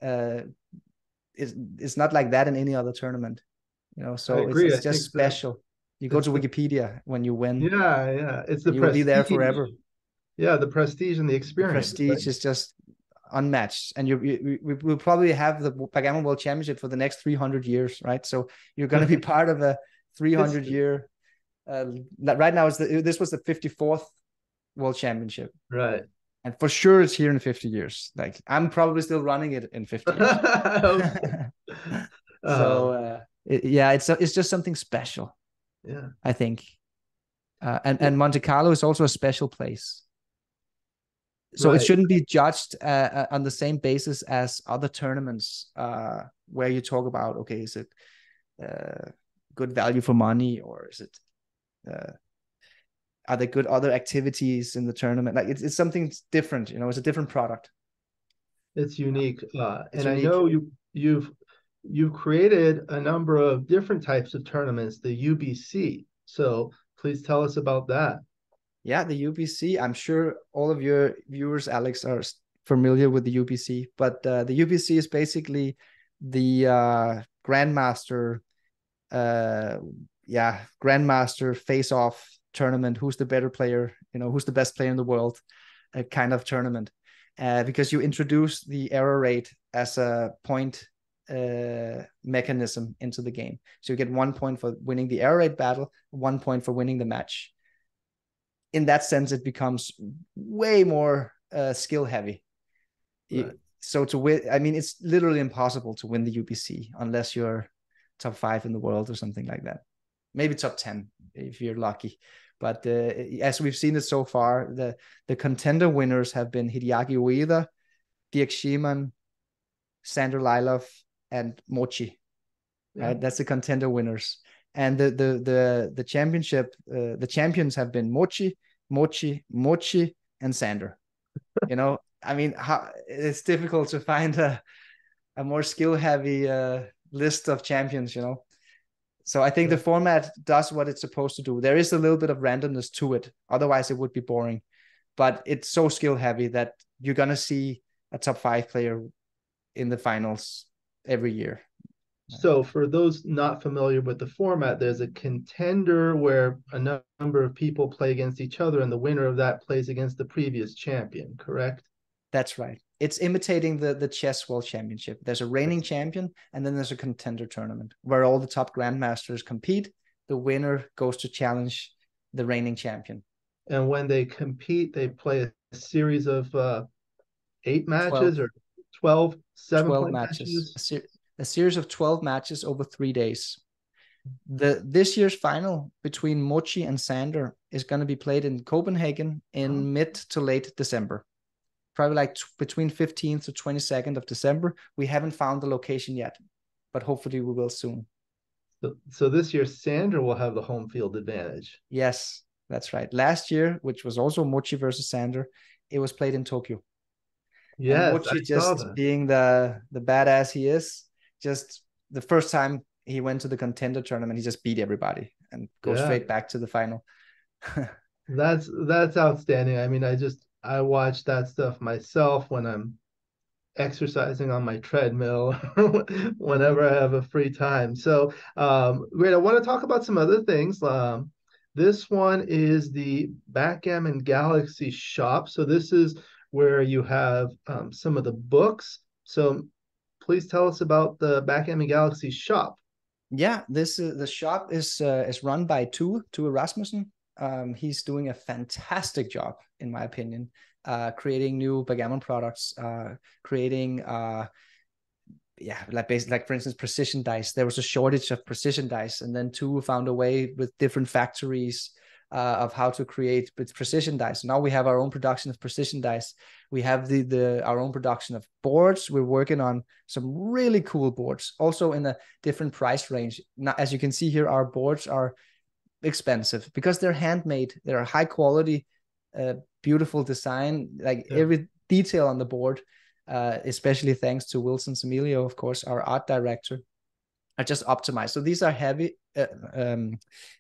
It's not like that in any other tournament. So it's just special. You go to Wikipedia when you win. Yeah. It's the you will be there forever. Yeah, the prestige and the experience. The prestige is just unmatched, and we will probably have the Backgammon World Championship for the next 300 years, right? So you're going to be part of a 300 year. Right now, this was the 54th World Championship, right? And for sure, it's here in 50 years. Like I'm probably still running it in 50 years. So it's just something special. Yeah, I think. And Monte Carlo is also a special place. So it shouldn't be judged on the same basis as other tournaments where you talk about, okay, is it good value for money, or is it are there good other activities in the tournament? Like it's something different, it's a different product. It's unique. And I know you've created a number of different types of tournaments, the UBC. So please tell us about that. Yeah, the UBC. I'm sure all of your viewers, Alex, are familiar with the UBC, but the UBC is basically the Grandmaster, Grandmaster face-off tournament. Who's the better player? Who's the best player in the world? Kind of tournament, because you introduce the error rate as a point mechanism into the game. So you get 1 point for winning the error rate battle, 1 point for winning the match. In that sense, it becomes way more skill heavy. Right. So to win, I mean, it's literally impossible to win the UBC unless you're top 5 in the world or something like that. Maybe top 10 if you're lucky. But as we've seen it so far, the contender winners have been Hideaki Ueda, Dirk Schiemann, Sander Lylov, and Mochi. Yeah. Right, that's the contender winners. And the championship, the champions have been Mochi, Mochi, and Sander. You know, I mean, it's difficult to find a more skill heavy list of champions, you know. So I think the format does what it's supposed to do. There is a little bit of randomness to it. Otherwise, it would be boring. But it's so skill heavy that you're going to see a top 5 player in the finals every year. So for those not familiar with the format, there's a contender where a number of people play against each other, and the winner of that plays against the previous champion, correct? That's right. It's imitating the chess world championship. There's a reigning champion, and then there's a contender tournament where all the top grandmasters compete. The winner goes to challenge the reigning champion. And when they compete, they play a series of 8 matches 12, or 12 12 7-point matches. matches. A series of 12 matches over 3 days. This year's final between Mochi and Sander is going to be played in Copenhagen in mid to late December. Probably like between 15th to 22nd of December. We haven't found the location yet, but hopefully we will soon. So this year, Sander will have the home field advantage. Yes, that's right. Last year, which was also Mochi versus Sander, it was played in Tokyo. Yes, and Mochi, just being the badass he is, just the first time he went to the contender tournament, he just beat everybody and goes straight back to the final. That's outstanding. I mean, I watch that stuff myself when I'm exercising on my treadmill whenever I have a free time. So great. I want to talk about some other things. This one is the Backgammon Galaxy shop. So this is where you have some of the books. So please tell us about the Backgammon Galaxy shop. Yeah, the shop is run by Tue Rasmussen. He's doing a fantastic job, in my opinion, creating new backgammon products, creating like for instance precision dice. There was a shortage of precision dice, and then Tue found a way with different factories of how to create with precision dice. Now we have our own production of precision dice. We have our own production of boards. We're working on some really cool boards, also in a different price range. Now, as you can see here, our boards are expensive because they're handmade. They're high quality, beautiful design, like every detail on the board, especially thanks to Wilson Emilio, of course, our art director, are just optimized. So these are heavy.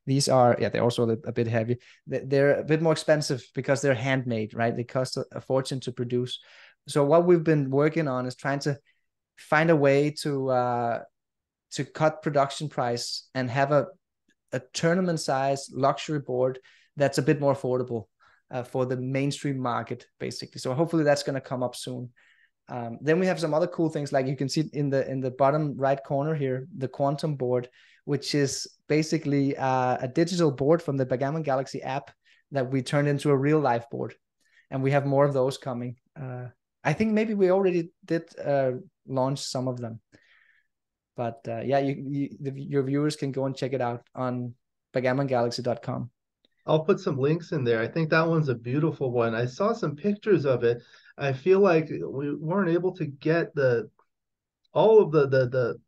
These are, they're also a bit heavy. They're a bit more expensive because they're handmade, right? They cost a fortune to produce. So what we've been working on is trying to find a way to cut production price and have a tournament size luxury board that's a bit more affordable for the mainstream market, basically. So hopefully that's going to come up soon. Then we have some other cool things, like you can see in the bottom right corner here, the Quantum board, which is basically a digital board from the Backgammon Galaxy app that we turned into a real life board. And we have more of those coming. I think maybe we already did launch some of them. But your viewers can go and check it out on backgammongalaxy.com. I'll put some links in there. I think that one's a beautiful one. I saw some pictures of it. I feel like we weren't able to get all of the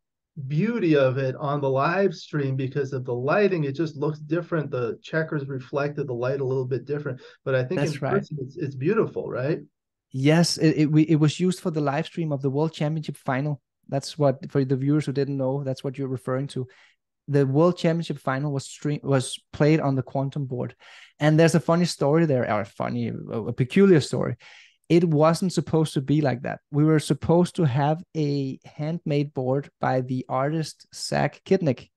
beauty of it on the live stream because of the lighting. It just looks different. The checkers reflected the light a little bit different. But I think That's in person, it's beautiful, right? Yes, it was used for the live stream of the World Championship final. That's what, for the viewers who didn't know, that's what you're referring to. The World Championship final was played on the Quantum board. And there's a funny story there, or a peculiar story. It wasn't supposed to be like that. We were supposed to have a handmade board by the artist Zach Kidnick.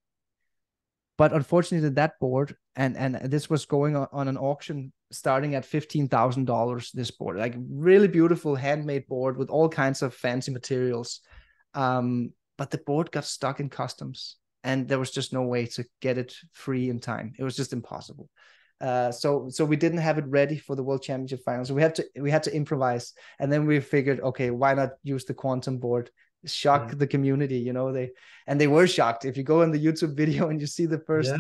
But unfortunately, that board, and this was going on an auction starting at $15,000, this board, like really beautiful handmade board with all kinds of fancy materials. But the board got stuck in customs, and there was just no way to get it free in time. It was just impossible. So we didn't have it ready for the World Championship finals. So we had to improvise, and then we figured, okay, why not use the Quantum board? Shock the community, you know. They were shocked. If you go in the YouTube video and you see the first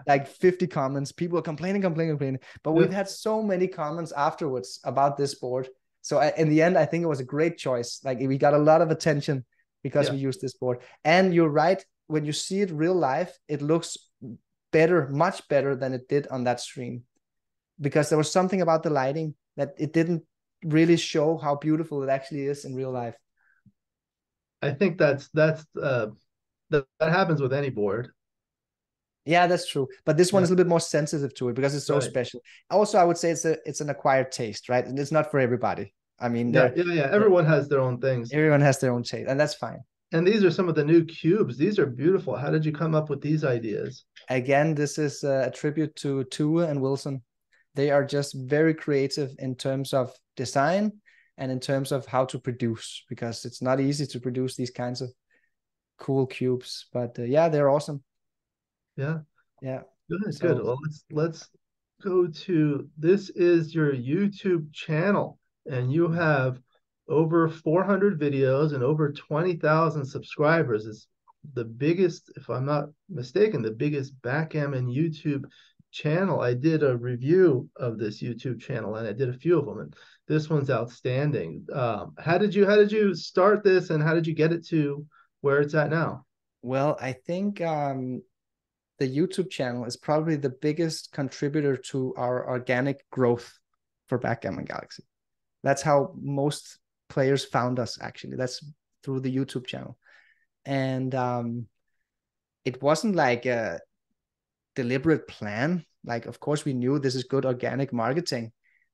like 50 comments, people are complaining. But we've had so many comments afterwards about this board. So in the end, I think it was a great choice. Like, we got a lot of attention because we used this board. And you're right, when you see it real life, it looks better, much better than it did on that stream. because there was something about the lighting that it didn't really show how beautiful it actually is in real life. I think that happens with any board. Yeah, that's true. But this one Yeah, is a little bit more sensitive to it because it's so right. special. Also, I would say it's an acquired taste, right? And it's not for everybody. I mean, Yeah, yeah, yeah. Everyone has their own things. everyone has their own taste, and that's fine. And these are some of the new cubes. These are beautiful. How did you come up with these ideas? Again, this is a tribute to Tua and Wilson. They are just very creative in terms of design and in terms of how to produce, because it's not easy to produce these kinds of cool cubes. But yeah, they're awesome. Yeah, Yeah. good, good. So Well, let's go to this is your YouTube channel, and you have over 400 videos and over 20,000 subscribers. It's the biggest, if I'm not mistaken, the biggest backgammon YouTube channel. I did a review of this YouTube channel, and I did a few of them, and this one's outstanding. How did you start this, and how did you get it to where it's at now? well, I think the YouTube channel is probably the biggest contributor to our organic growth for Backgammon Galaxy. That's how most players found us, actually. That's through the YouTube channel. And it wasn't like a deliberate plan. Like, of course, we knew this is good organic marketing,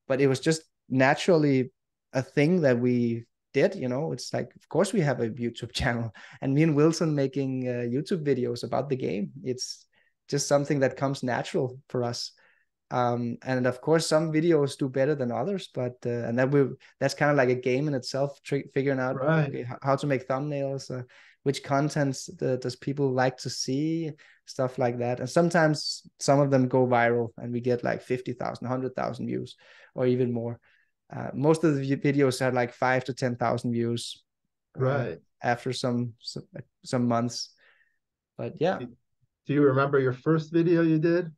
but it was just naturally a thing that we did. It's like, of course, we have a YouTube channel, and me and Wilson making YouTube videos about the game. It's just something that comes natural for us. And of course, some videos do better than others, but and that's kind of like a game in itself, figuring out, Right, okay, how to make thumbnails, which contents does people like to see, stuff like that. And sometimes some of them go viral, and we get like 50,000, 100,000 views, or even more. Most of the videos had like 5 to 10,000 views right. after some months. But yeah, Do you remember your first video you did?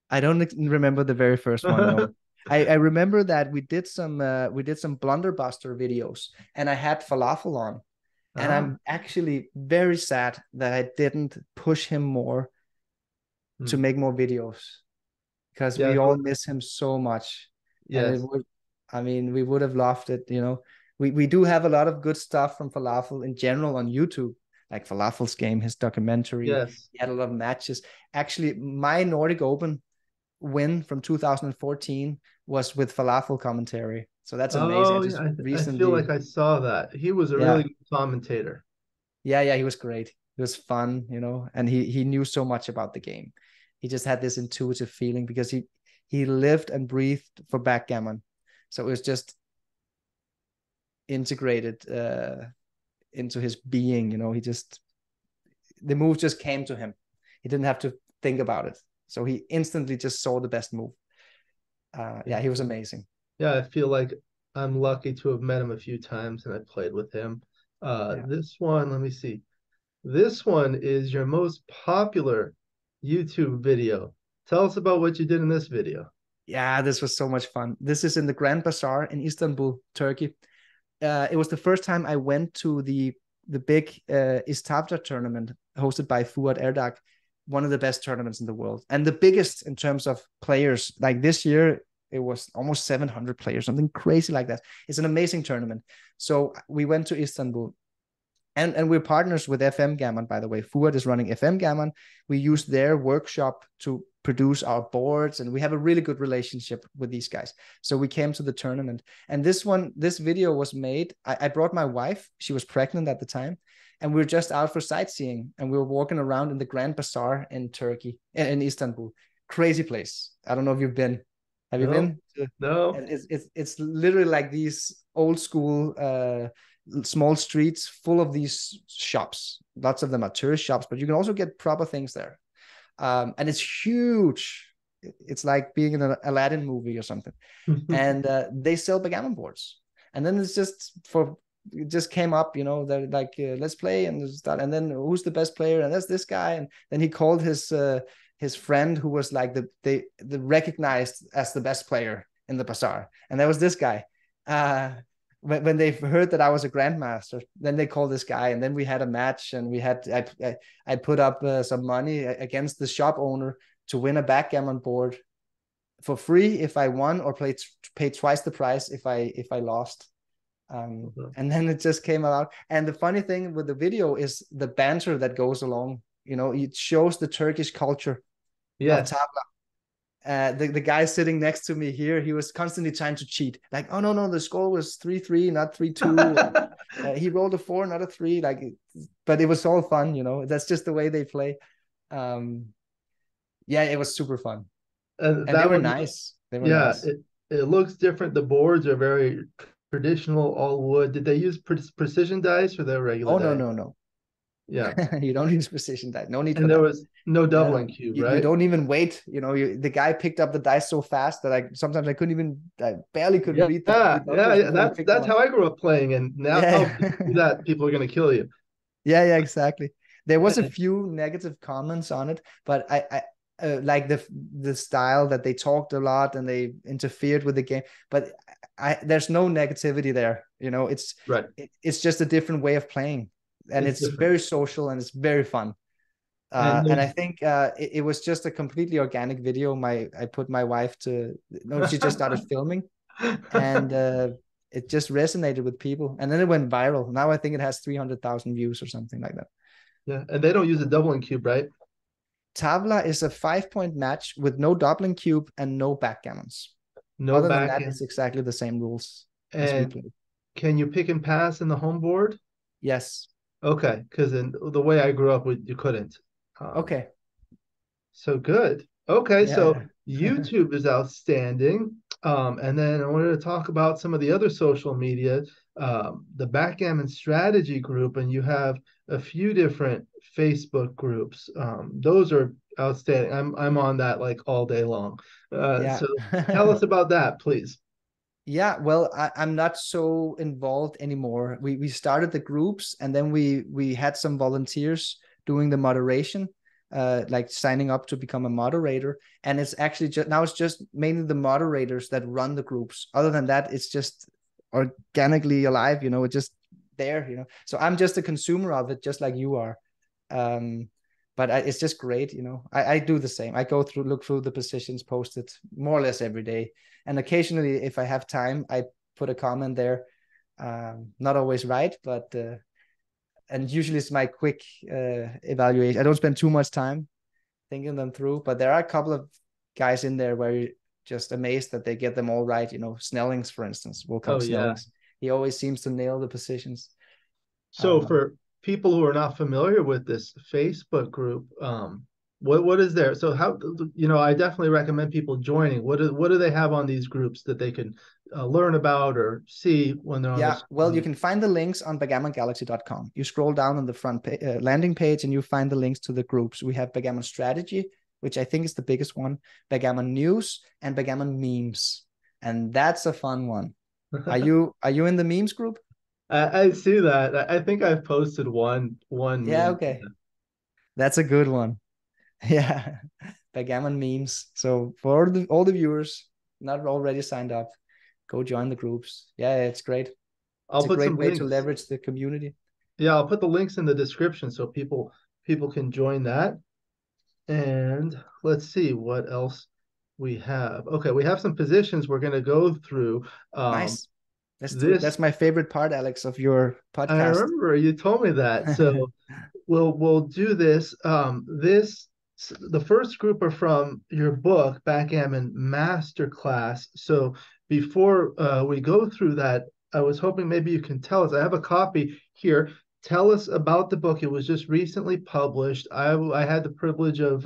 I don't remember the very first one. No, I remember that we did some blunderbuster videos, and I had falafel on, and Ah, I'm actually very sad that I didn't push him more to hmm. make more videos, because Yeah, we all miss him so much, and it yes, would, I mean, we would have loved it. We do have a lot of good stuff from falafel in general on YouTube, like Falafel's game, his documentary. yes. He had a lot of matches. Actually, my Nordic Open win from 2014 was with falafel commentary. So that's amazing. I Oh, yeah, just I feel recently, like I saw that. He was a really yeah, good commentator. yeah, he was great. It was fun, and he knew so much about the game. He just had this intuitive feeling because he lived and breathed for backgammon. So it was just integrated into his being. The move just came to him. He didn't have to think about it. So he instantly just saw the best move. Yeah, Yeah, he was amazing. yeah, I feel like I'm lucky to have met him a few times and I played with him. Yeah. This one, let me see. This one is your most popular YouTube video. Tell us about what you did in this video. Yeah, this was so much fun. This is in the Grand Bazaar in Istanbul, Turkey. It was the first time I went to the big Istavta tournament hosted by Fuad Erdak, one of the best tournaments in the world, and the biggest in terms of players. Like this year, it was almost 700 players, something crazy like that. It's an amazing tournament. So we went to Istanbul, and we're partners with FM Gammon, by the way. Fuad is running FM Gammon. We use their workshop to produce our boards, and we have a really good relationship with these guys. So we came to the tournament, and this video was made. I brought my wife. She was pregnant at the time, and we were just out for sightseeing, and we were walking around in the Grand Bazaar in Turkey, in Istanbul. Crazy place. I don't know if you've been. Have you No, been? no. And it's literally like these old school small streets full of these shops. Lots of them are tourist shops, but you can also get proper things there. And it's huge. It's like being in an Aladdin movie or something. And they sell backgammon boards. And then it just came up, they're like, let's play and start. And then who's the best player? And that's this guy. And then he called his friend who was like the recognized as the best player in the bazaar. And there was this guy. When they heard that I was a grandmaster, then they called this guy, and then we had a match, and I put up some money against the shop owner to win a backgammon board for free if I won, or pay twice the price if I lost. And then it just came out. And the funny thing with the video is the banter that goes along. You know, it shows the Turkish culture of Yes. tabla. The guy sitting next to me here, he was constantly trying to cheat. Like, oh no, the score was 3-3, not 3-2. He rolled a 4, not a 3. Like, but it was all fun, you know. That's just the way they play. Yeah, it was super fun, And and they that were one, nice. They were yeah, nice. it looks different. The boards are very traditional, all wood. Did they use precision dice or their regular Oh no, dice? no, no. Yeah. You don't use precision dice. No need for And there that. was no No, doubling no. cube, You right? don't even wait. You know, the guy picked up the dice so fast that I couldn't even, I barely could Yeah, read the yeah, numbers yeah. before he picked them That's up. how I grew up playing. And now Yeah, if you do that, people are gonna kill you. yeah, exactly. There was a few negative comments on it, but I like the style that they talked a lot and they interfered with the game. But there's no negativity there. You know, Right. it's just a different way of playing, and It's it's different. very social and it's very fun. And And I there's think it was just a completely organic video. I put my wife to no, she just started filming, and it just resonated with people, and then it went viral. Now I think it has 300,000 views or something like that. yeah, and they don't use a doubling cube, right? Tabla is a 5-point match with no doubling cube and no backgammons. No Other than that, backhand. it's exactly the same rules as we And play. can you pick and pass in the home board? Yes. Okay, because in the way I grew up, you couldn't. Um, Okay. so good. Okay, so Yeah. YouTube is outstanding. And then I wanted to talk about some of the other social media, the Backgammon Strategy group, and you have a few different Facebook groups. Those are outstanding. I'm on that like all day long. Yeah. So tell us about that, please. Yeah, well, I'm not so involved anymore. We started the groups, and then we had some volunteers doing the moderation, like signing up to become a moderator. And it's actually just now it's just mainly the moderators that run the groups. Other than that, it's just organically alive, you know, it's just there, you know. So I'm just a consumer of it, just like you are. Um, but it's just great, you know. I do the same. I go through, look through the positions posted more or less every day, and occasionally, if I have time, I put a comment there. Not always right, but and usually it's my quick evaluation. I don't spend too much time thinking them through, but there are a couple of guys in there where you're just amazed that they get them all right. You know, Snellings, for instance, Oh Wilcock yeah. Snellings. He always seems to nail the positions. So Um, for people who are not familiar with this Facebook group, what is there? So how, I definitely recommend people joining. What do they have on these groups that they can learn about or see when they're on Yeah, this? well, you can find the links on backgammongalaxy.com. You scroll down on the front landing page and you find the links to the groups. We have Backgammon Strategy, which I think is the biggest one, Backgammon News, and Backgammon Memes. And that's a fun one. Are you in the memes group? I see that. I think I've posted one Yeah, meme. okay. That's a good one. Yeah. Backgammon Memes. So for all the viewers not already signed up, go join the groups. Yeah, it's great. It's I'll a put great some way to links. leverage the community. Yeah, I'll put the links in the description so people can join that. And let's see what else we have. Okay, we have some positions we're going to go through. Um, Nice. Let's do it. this That's my favorite part, Alex, of your I podcast. remember you told me that. So we'll do this. The first group are from your book, Backgammon Master Class. So before we go through that, I was hoping maybe you can tell us. I have a copy here. Tell us about the book. It was just recently published. I had the privilege of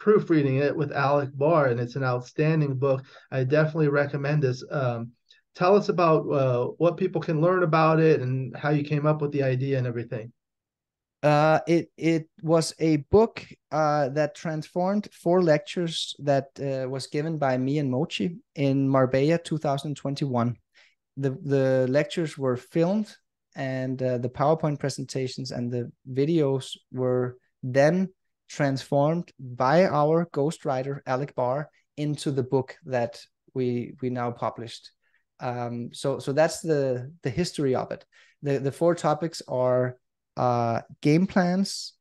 proofreading it with Alec Barr, and it's an outstanding book. I definitely recommend this. Tell us about what people can learn about it and how you came up with the idea and everything. It was a book that transformed 4 lectures that was given by me and Mochi in Marbella 2021. The lectures were filmed, and the PowerPoint presentations and the videos were then transformed by our ghostwriter Alec Barr into the book that we now published. So that's the history of it. The 4 topics are game plans,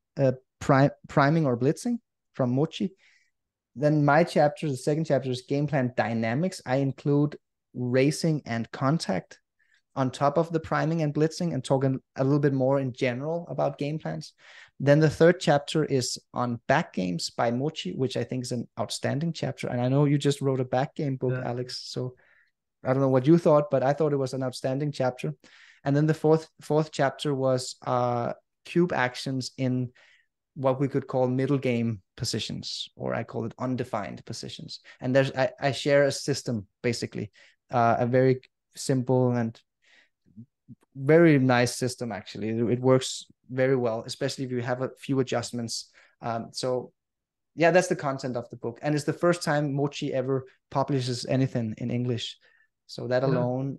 priming or blitzing from Mochi, then my chapter, the second chapter, is game plan dynamics. I include racing and contact on top of the priming and blitzing, and talking a little bit more in general about game plans. Then the third chapter is on back games by Mochi, which I think is an outstanding chapter. And I know you just wrote a back game book, Yeah. Alex. So I don't know what you thought, but I thought it was an outstanding chapter. And then the fourth chapter was cube actions in what we could call middle game positions, or I call it undefined positions. And I share a system, basically, a very simple and very nice system. Actually, it works very well, especially if you have a few adjustments. So yeah, that's the content of the book, and it's the first time Mochi ever publishes anything in English. So that Yeah. alone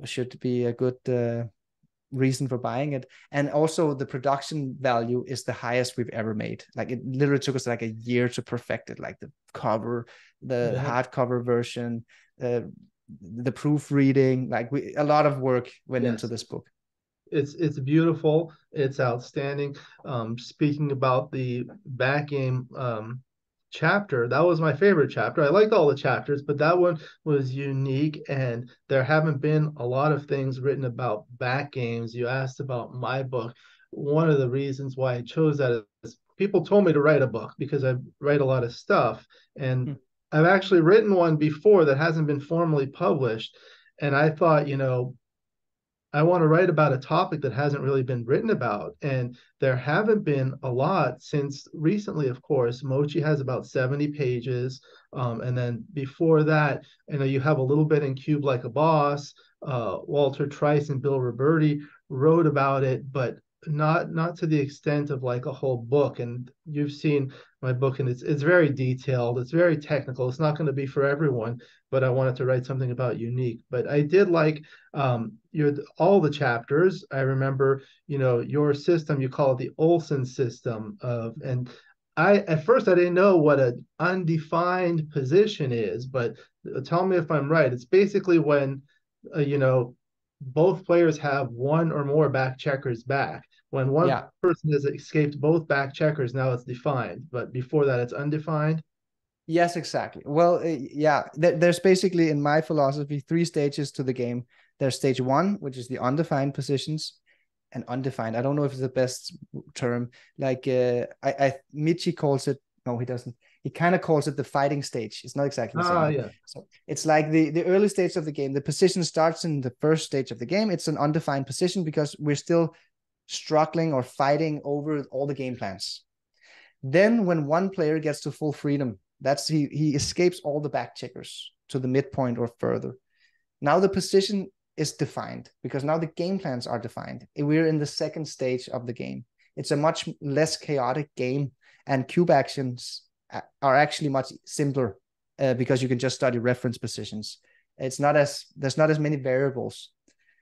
should be a good reason for buying it. And also the production value is the highest we've ever made. Like, it literally took us like a year to perfect it, like the cover, the Yeah. hardcover version, the proofreading. Like, a lot of work went into Yes. this book. It's beautiful. It's outstanding. Speaking about the back game chapter, that was my favorite chapter. I liked all the chapters, but that one was unique, and there haven't been a lot of things written about back games. You asked about my book. One of the reasons why I chose that is people told me to write a book because I write a lot of stuff, and Hmm. I've actually written one before that hasn't been formally published. And I thought, I want to write about a topic that hasn't really been written about. And there haven't been a lot since recently, of course. Mochi has about 70 pages. And then before that, you have a little bit in Cube Like a Boss. Walter Trice and Bill Roberti wrote about it, but not to the extent of like a whole book. And you've seen my book, and it's very detailed. It's very technical. It's not going to be for everyone, but I wanted to write something about unique. But I did like your all the chapters. I remember, your system, you call it the Olsen system of, and I at first I didn't know what an undefined position is, but tell me if I'm right. It's basically when both players have one or more back checkers back. When one Yeah. person has escaped both back checkers, now it's defined, but before that it's undefined. Yes, exactly. Well, yeah, there's basically, in my philosophy, three stages to the game. There's stage one, which is the undefined positions, and undefined. I don't know if it's the best term. Like, Michi calls it. No, he doesn't. He kind of calls it the fighting stage. It's not exactly the same, Ah, but yeah. so it's like the early stage of the game. The position starts in the first stage of the game. It's an undefined position because we're still struggling or fighting over all the game plans. Then when one player gets to full freedom, that's he escapes all the back checkers to the midpoint or further. Now the position is defined because now the game plans are defined. We're in the second stage of the game. It's a much less chaotic game, and cube actions are actually much simpler because you can just study reference positions. There's not as many variables.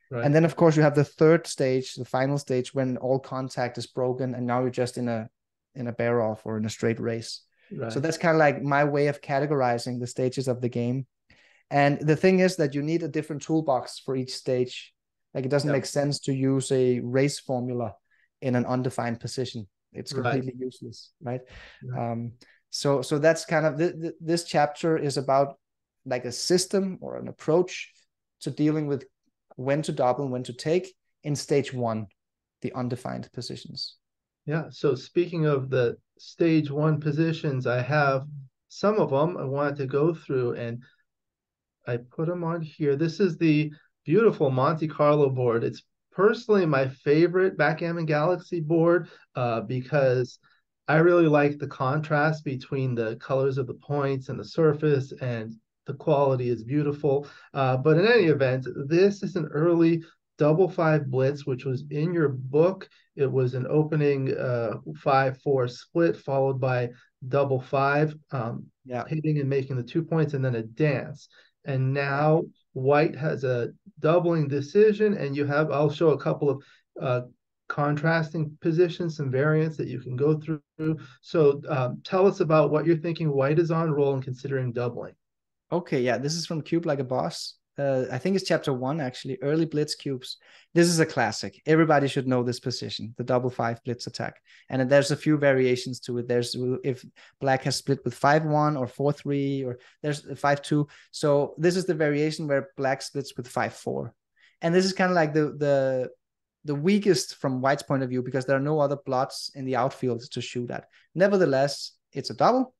And Right. then of course you have the third stage, the final stage, when all contact is broken, and now you're just in a bear off or in a straight race. So Right. that's kind of like my way of categorizing the stages of the game. And the thing is that you need a different toolbox for each stage. Like, it doesn't Yeah. make sense to use a race formula in an undefined position. It's Right. completely useless, right? Right. Um, so that's kind of this chapter is about like a system or an approach to dealing with when to double and when to take in stage one, the undefined positions. Yeah. So speaking of the stage one positions, I have some of them I wanted to go through, and I put them on here. This is the beautiful Monte Carlo board. It's personally my favorite Backgammon Galaxy board because I really like the contrast between the colors of the points and the surface, and the quality is beautiful. But in any event, this is an early double five blitz, which was in your book. It was an opening 5-4 split followed by double five, Yeah, hitting and making the 2 points, and then a dance. And yeah. now white has a doubling decision, and you have, I'll show a couple of contrasting positions, some variants that you can go through. So tell us about what you're thinking white is on roll and considering doubling. Okay, yeah. This is from Cube Like a Boss. I think it's chapter 1 actually, early blitz cubes. This is a classic. Everybody should know this position, the double 5 blitz attack. And there's a few variations to it. There's if black has split with 5-1 or 4-3, or there's 5-2. So this is the variation where black splits with 5-4. And this is kind of like the weakest from white's point of view, because there are no other blots in the outfield to shoot at. Nevertheless, it's a double,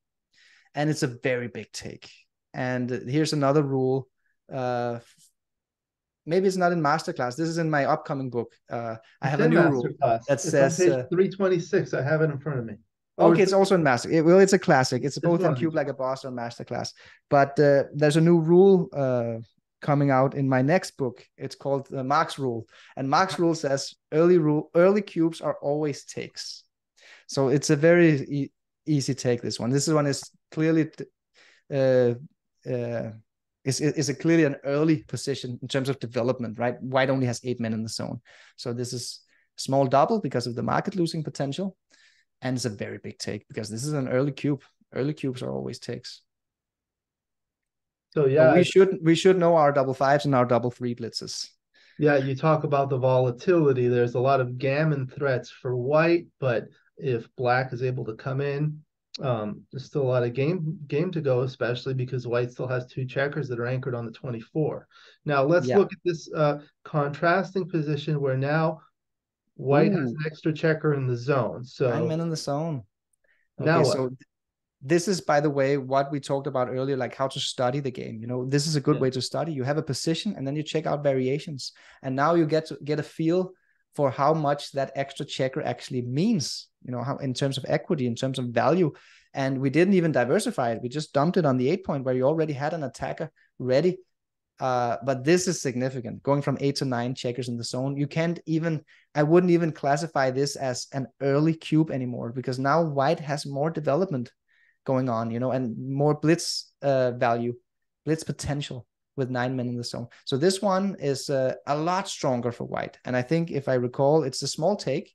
and it's a very big take. And here's another rule. Maybe it's not in masterclass. This is in my upcoming book. I have a new rule that says on page 326. I have it in front of me. Okay, it's also in master. Well, it's a classic. It's both in Cube Like a Boss or masterclass. But there's a new rule coming out in my next book. It's called Marc's rule, and Marc's rule says early cubes are always takes. So it's a very easy take. This one is clearly is clearly an early position in terms of development, right? White only has 8 men in the zone, so this is a small double because of the market losing potential, and it's a very big take because this is an early cube. Early cubes are always takes. So yeah, we should know our double 5s and our double 3 blitzes. Yeah, you talk about the volatility. There's a lot of gammon threats for white, but if black is able to come in, there's still a lot of game to go, especially because white still has 2 checkers that are anchored on the 24. Now let's look at this contrasting position where now white has an extra checker in the zone. So 9 men in the zone. Okay, now so this is, by the way, what we talked about earlier, like how to study the game. You know, this is a good way to study. You have a position and then you check out variations, and now you get a feel for how much that extra checker actually means, you know, how in terms of equity, in terms of value. And we didn't even diversify it. We just dumped it on the 8 point where you already had an attacker ready. But this is significant. Going from 8 to 9 checkers in the zone, I wouldn't even classify this as an early cube anymore, because now white has more development going on, you know, and more blitz value, blitz potential with 9 men in the zone. So this one is a lot stronger for white. And I think, if I recall, it's a small take,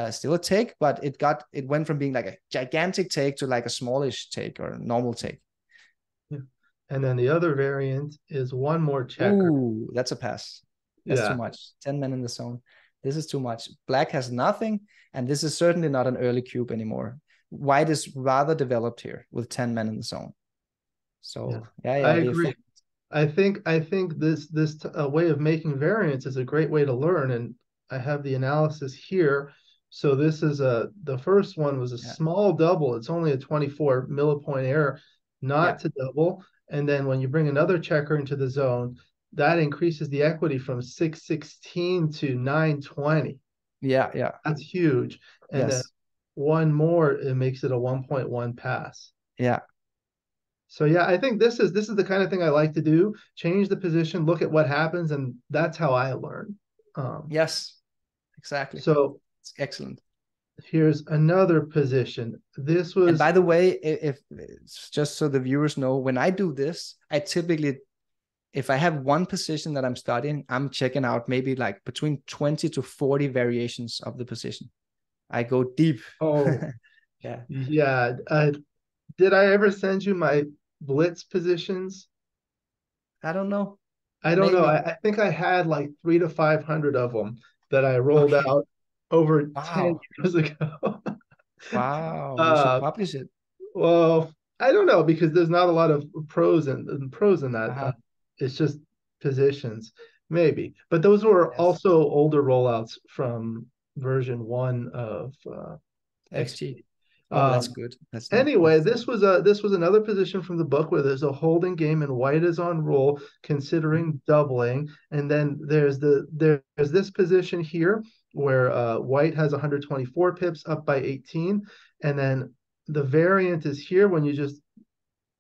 still a take, but it went from being like a gigantic take to like a smallish take or a normal take. Yeah. And then the other variant is 1 more checker. Ooh, that's a pass. That's too much. 10 men in the zone. This is too much. Black has nothing, and this is certainly not an early cube anymore. White is rather developed here with 10 men in the zone. So yeah, I agree. I think this way of making variants is a great way to learn, and I have the analysis here. So this is the first one was a small double. It's only a 24 millipoint error not to double, and then when you bring another checker into the zone, that increases the equity from 616 to 920. Yeah, that's huge. And then 1 more, it makes it a 1.1 pass. Yeah. So yeah, I think this is the kind of thing I like to do. Change the position, look at what happens, and that's how I learn. Yes, exactly. So it's excellent. Here's another position. This was, and by the way, if just so the viewers know, when I do this, I typically, if I have one position that I'm studying, I'm checking out maybe like between 20 to 40 variations of the position. I go deep. Oh, yeah. Did I ever send you my blitz positions? I don't know. I don't know. I think I had like 300 to 500 of them that I rolled out over 10 years ago. Wow. You should publish it. Well, I don't know, because there's not a lot of pros in that. It's just positions, maybe. But those were also older rollouts from version 1 of XG. Oh, that's good. Anyway, this was another position from the book where there's a holding game and white is on roll, considering doubling, and then there's this position here where white has 124 pips up by 18, and then the variant is here when you just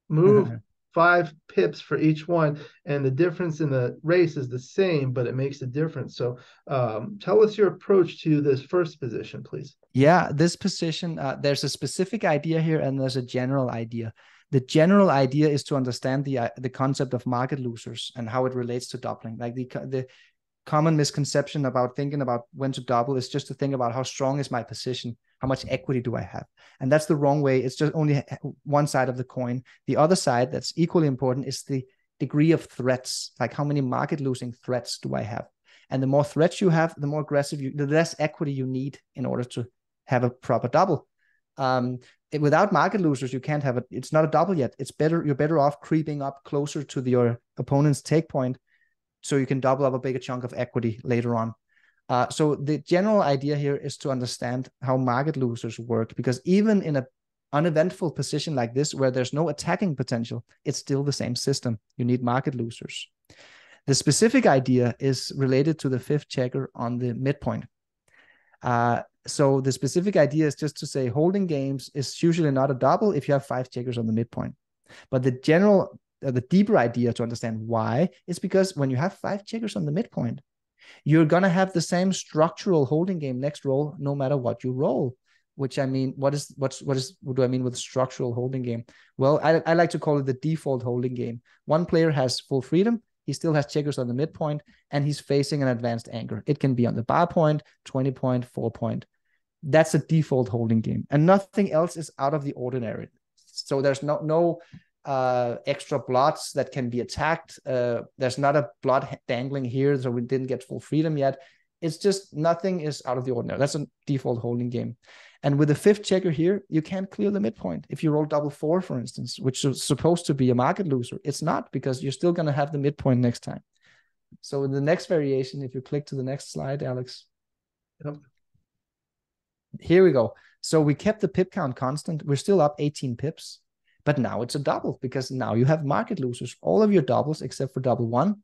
move 5 pips for each one, and the difference in the race is the same, but it makes a difference. So tell us your approach to this first position, please. Yeah, this position, there's a specific idea here and there's a general idea. The general idea is to understand the concept of market losers and how it relates to doubling. Like the common misconception about thinking about when to double is just to think about how strong is my position, how much equity do I have? And that's the wrong way. It's just only one side of the coin. The other side that's equally important is the degree of threats, like how many market losing threats do I have? And the more threats you have, the more aggressive the less equity you need in order to have a proper double. Without market losers, you can't have it. It's not a double yet. You're better off creeping up closer to your opponent's take point, so you can double up a bigger chunk of equity later on. So the general idea here is to understand how market losers work, because even in an uneventful position like this, where there's no attacking potential, it's still the same system. You need market losers. The specific idea is related to the fifth checker on the midpoint. So the specific idea is just to say holding games is usually not a double if you have 5 checkers on the midpoint. But the deeper idea to understand why is because when you have 5 checkers on the midpoint, you're going to have the same structural holding game next roll, no matter what you roll. Which, I mean, what do I mean with structural holding game? Well, I like to call it the default holding game. One player has full freedom. He still has checkers on the midpoint, and he's facing an advanced anchor. It can be on the bar point, 20 point, 4 point. That's a default holding game, and nothing else is out of the ordinary. So there's no extra blots that can be attacked. There's not a blot dangling here, so we didn't get full freedom yet. It's just nothing is out of the ordinary. That's a default holding game. And with the fifth checker here, you can't clear the midpoint. If you roll double 4, for instance, which is supposed to be a market loser, it's not, because you're still going to have the midpoint next time. So in the next variation, if you click to the next slide, Alex. Yep. Here we go. So we kept the pip count constant. We're still up 18 pips, but now it's a double, because now you have market losers. All of your doubles, except for double 1,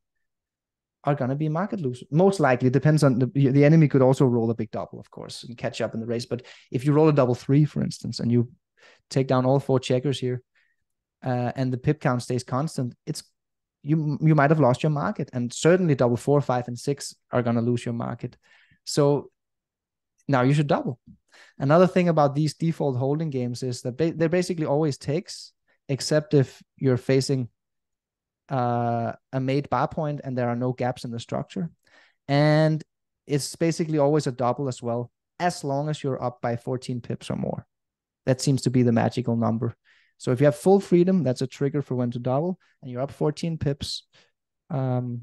are going to be market losers. Most likely, it depends on the enemy could also roll a big double, of course, and catch up in the race. But if you roll a double 3, for instance, and you take down all 4 checkers here, and the pip count stays constant, you might have lost your market. And certainly double 4, 5, and 6 are going to lose your market. So now you should double. Another thing about these default holding games is that they're basically always takes, except if you're facing a made bar point and there are no gaps in the structure. And it's basically always a double as well, as long as you're up by 14 pips or more. That seems to be the magical number. So if you have full freedom, that's a trigger for when to double, and you're up 14 pips, then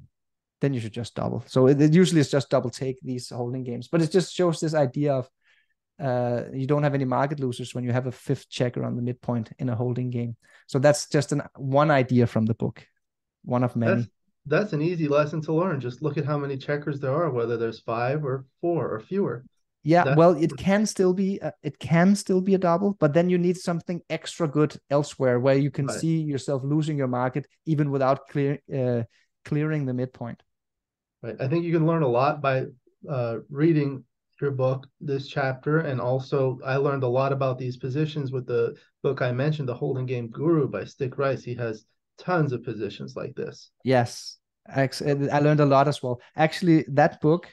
you should just double. So it usually is just double take, these holding games. But it just shows this idea of you don't have any market losers when you have a fifth checker on the midpoint in a holding game. So that's just one idea from the book. One of many. That's an easy lesson to learn. Just look at how many checkers there are, whether there's 5 or 4 or fewer. Yeah, well, it can still be a double, but then you need something extra good elsewhere where you can see yourself losing your market even without clearing the midpoint. Right. I think you can learn a lot by reading your book, this chapter, and also I learned a lot about these positions with the book I mentioned, The Holding Game Guru by Stick Rice. He has tons of positions like this. Yes, I learned a lot as well. Actually, that book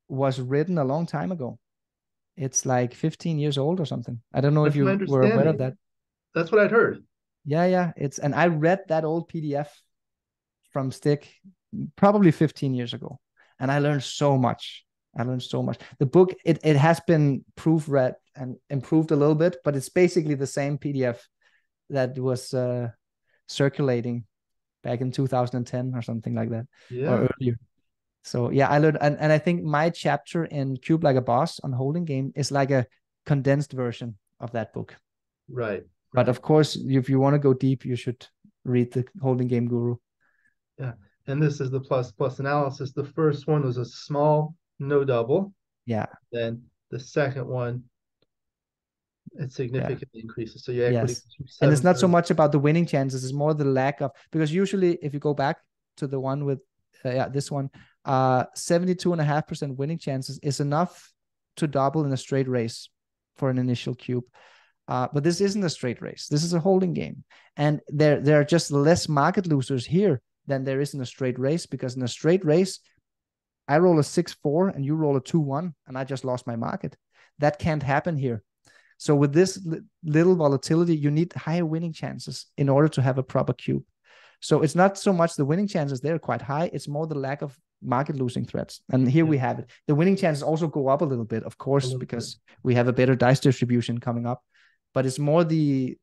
was written a long time ago. It's like 15 years old or something. I don't know if you were aware of that. That's what I'd heard. Yeah. And I read that old PDF from Stick probably 15 years ago, and I learned so much. The book, it has been proofread and improved a little bit, but it's basically the same PDF that was circulating back in 2010 or something like that, or earlier. So yeah, I learned, and I think my chapter in Cube Like a Boss on holding game is like a condensed version of that book. Right. But of course, if you want to go deep, you should read the Holding Game Guru. Yeah, and this is the plus analysis. The first one was a small no double. Yeah. Then the second one, it significantly increases. So your equity. Yes. And it's not so much about the winning chances, it's more the lack of, because usually if you go back to the one with this one, 72.5% winning chances is enough to double in a straight race for an initial cube. But this isn't a straight race. This is a holding game. And there are just less market losers here than there is in a straight race, because in a straight race, I roll a 6-4 and you roll a 2-1 and I just lost my market. That can't happen here. So with this little volatility, you need higher winning chances in order to have a proper cube. So it's not so much the winning chances, they're quite high. It's more the lack of market losing threats. And here we have it. The winning chances also go up a little bit, of course, because we have a better dice distribution coming up. But it's more the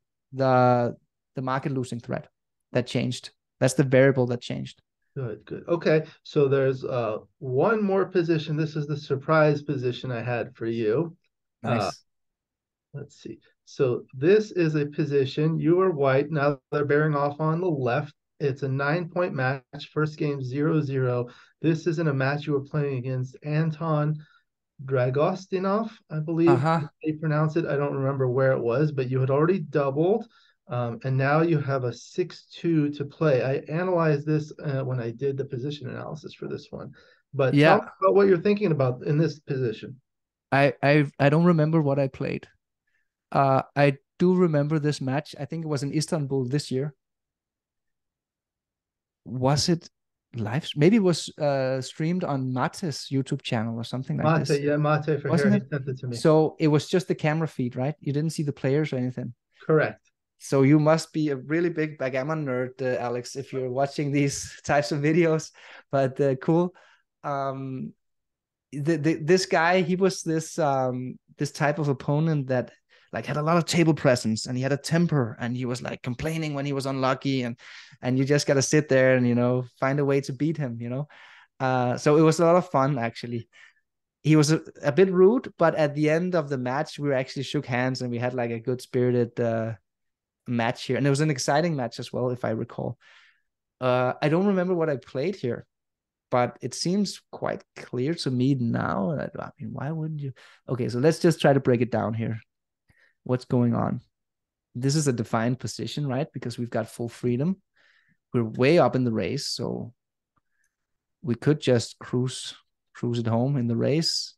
market losing threat that changed That's the variable that changed. Good, good. Okay, so there's one more position. This is the surprise position I had for you. Uh, Nice. let's see. So this is a position. You are white. Now they're bearing off on the left. It's a 9-point match. First game 0-0. This isn't a match you were playing against Anton Dragostinov, I believe Uh-huh. they pronounce it. I don't remember where it was, but you had already doubled. And now you have a 6-2 to play. I analyzed this when I did the position analysis for this one. But tell me Yeah. about what you're thinking about in this position. I don't remember what I played. I do remember this match. I think it was in Istanbul this year. Was it live? Maybe it was streamed on Mate's YouTube channel or something like Mate, this, yeah, Mate for hair. wasn't He it? sent it to me. So it was just the camera feed, right? You didn't see the players or anything. Correct. So you must be a really big backgammon nerd, Alex, if you're watching these types of videos. But cool. Um, this guy, he was this type of opponent that like had a lot of table presence, and he had a temper, and he was like complaining when he was unlucky, and you just got to sit there and find a way to beat him. So it was a lot of fun actually. He was a bit rude, but at the end of the match we actually shook hands and we had like a good spirited match here, and it was an exciting match as well, if I recall. I don't remember what I played here, but it seems quite clear to me now. I mean, why wouldn't you? Okay, so let's just try to break it down here. What's going on? This is a defined position, right? Because we've got full freedom. We're way up in the race, so we could just cruise it home in the race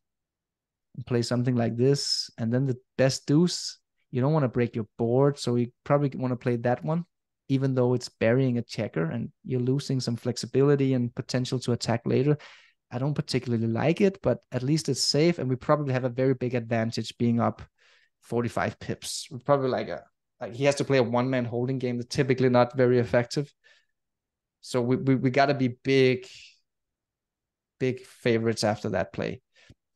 and play something like this. And then the best deuce, you don't want to break your board, so you probably want to play that one, even though it's burying a checker and you're losing some flexibility and potential to attack later. I don't particularly like it, but at least it's safe, and we probably have a very big advantage being up 45 pips. We're probably like he has to play a one-man holding game that's typically not very effective. So we got to be big favorites after that play.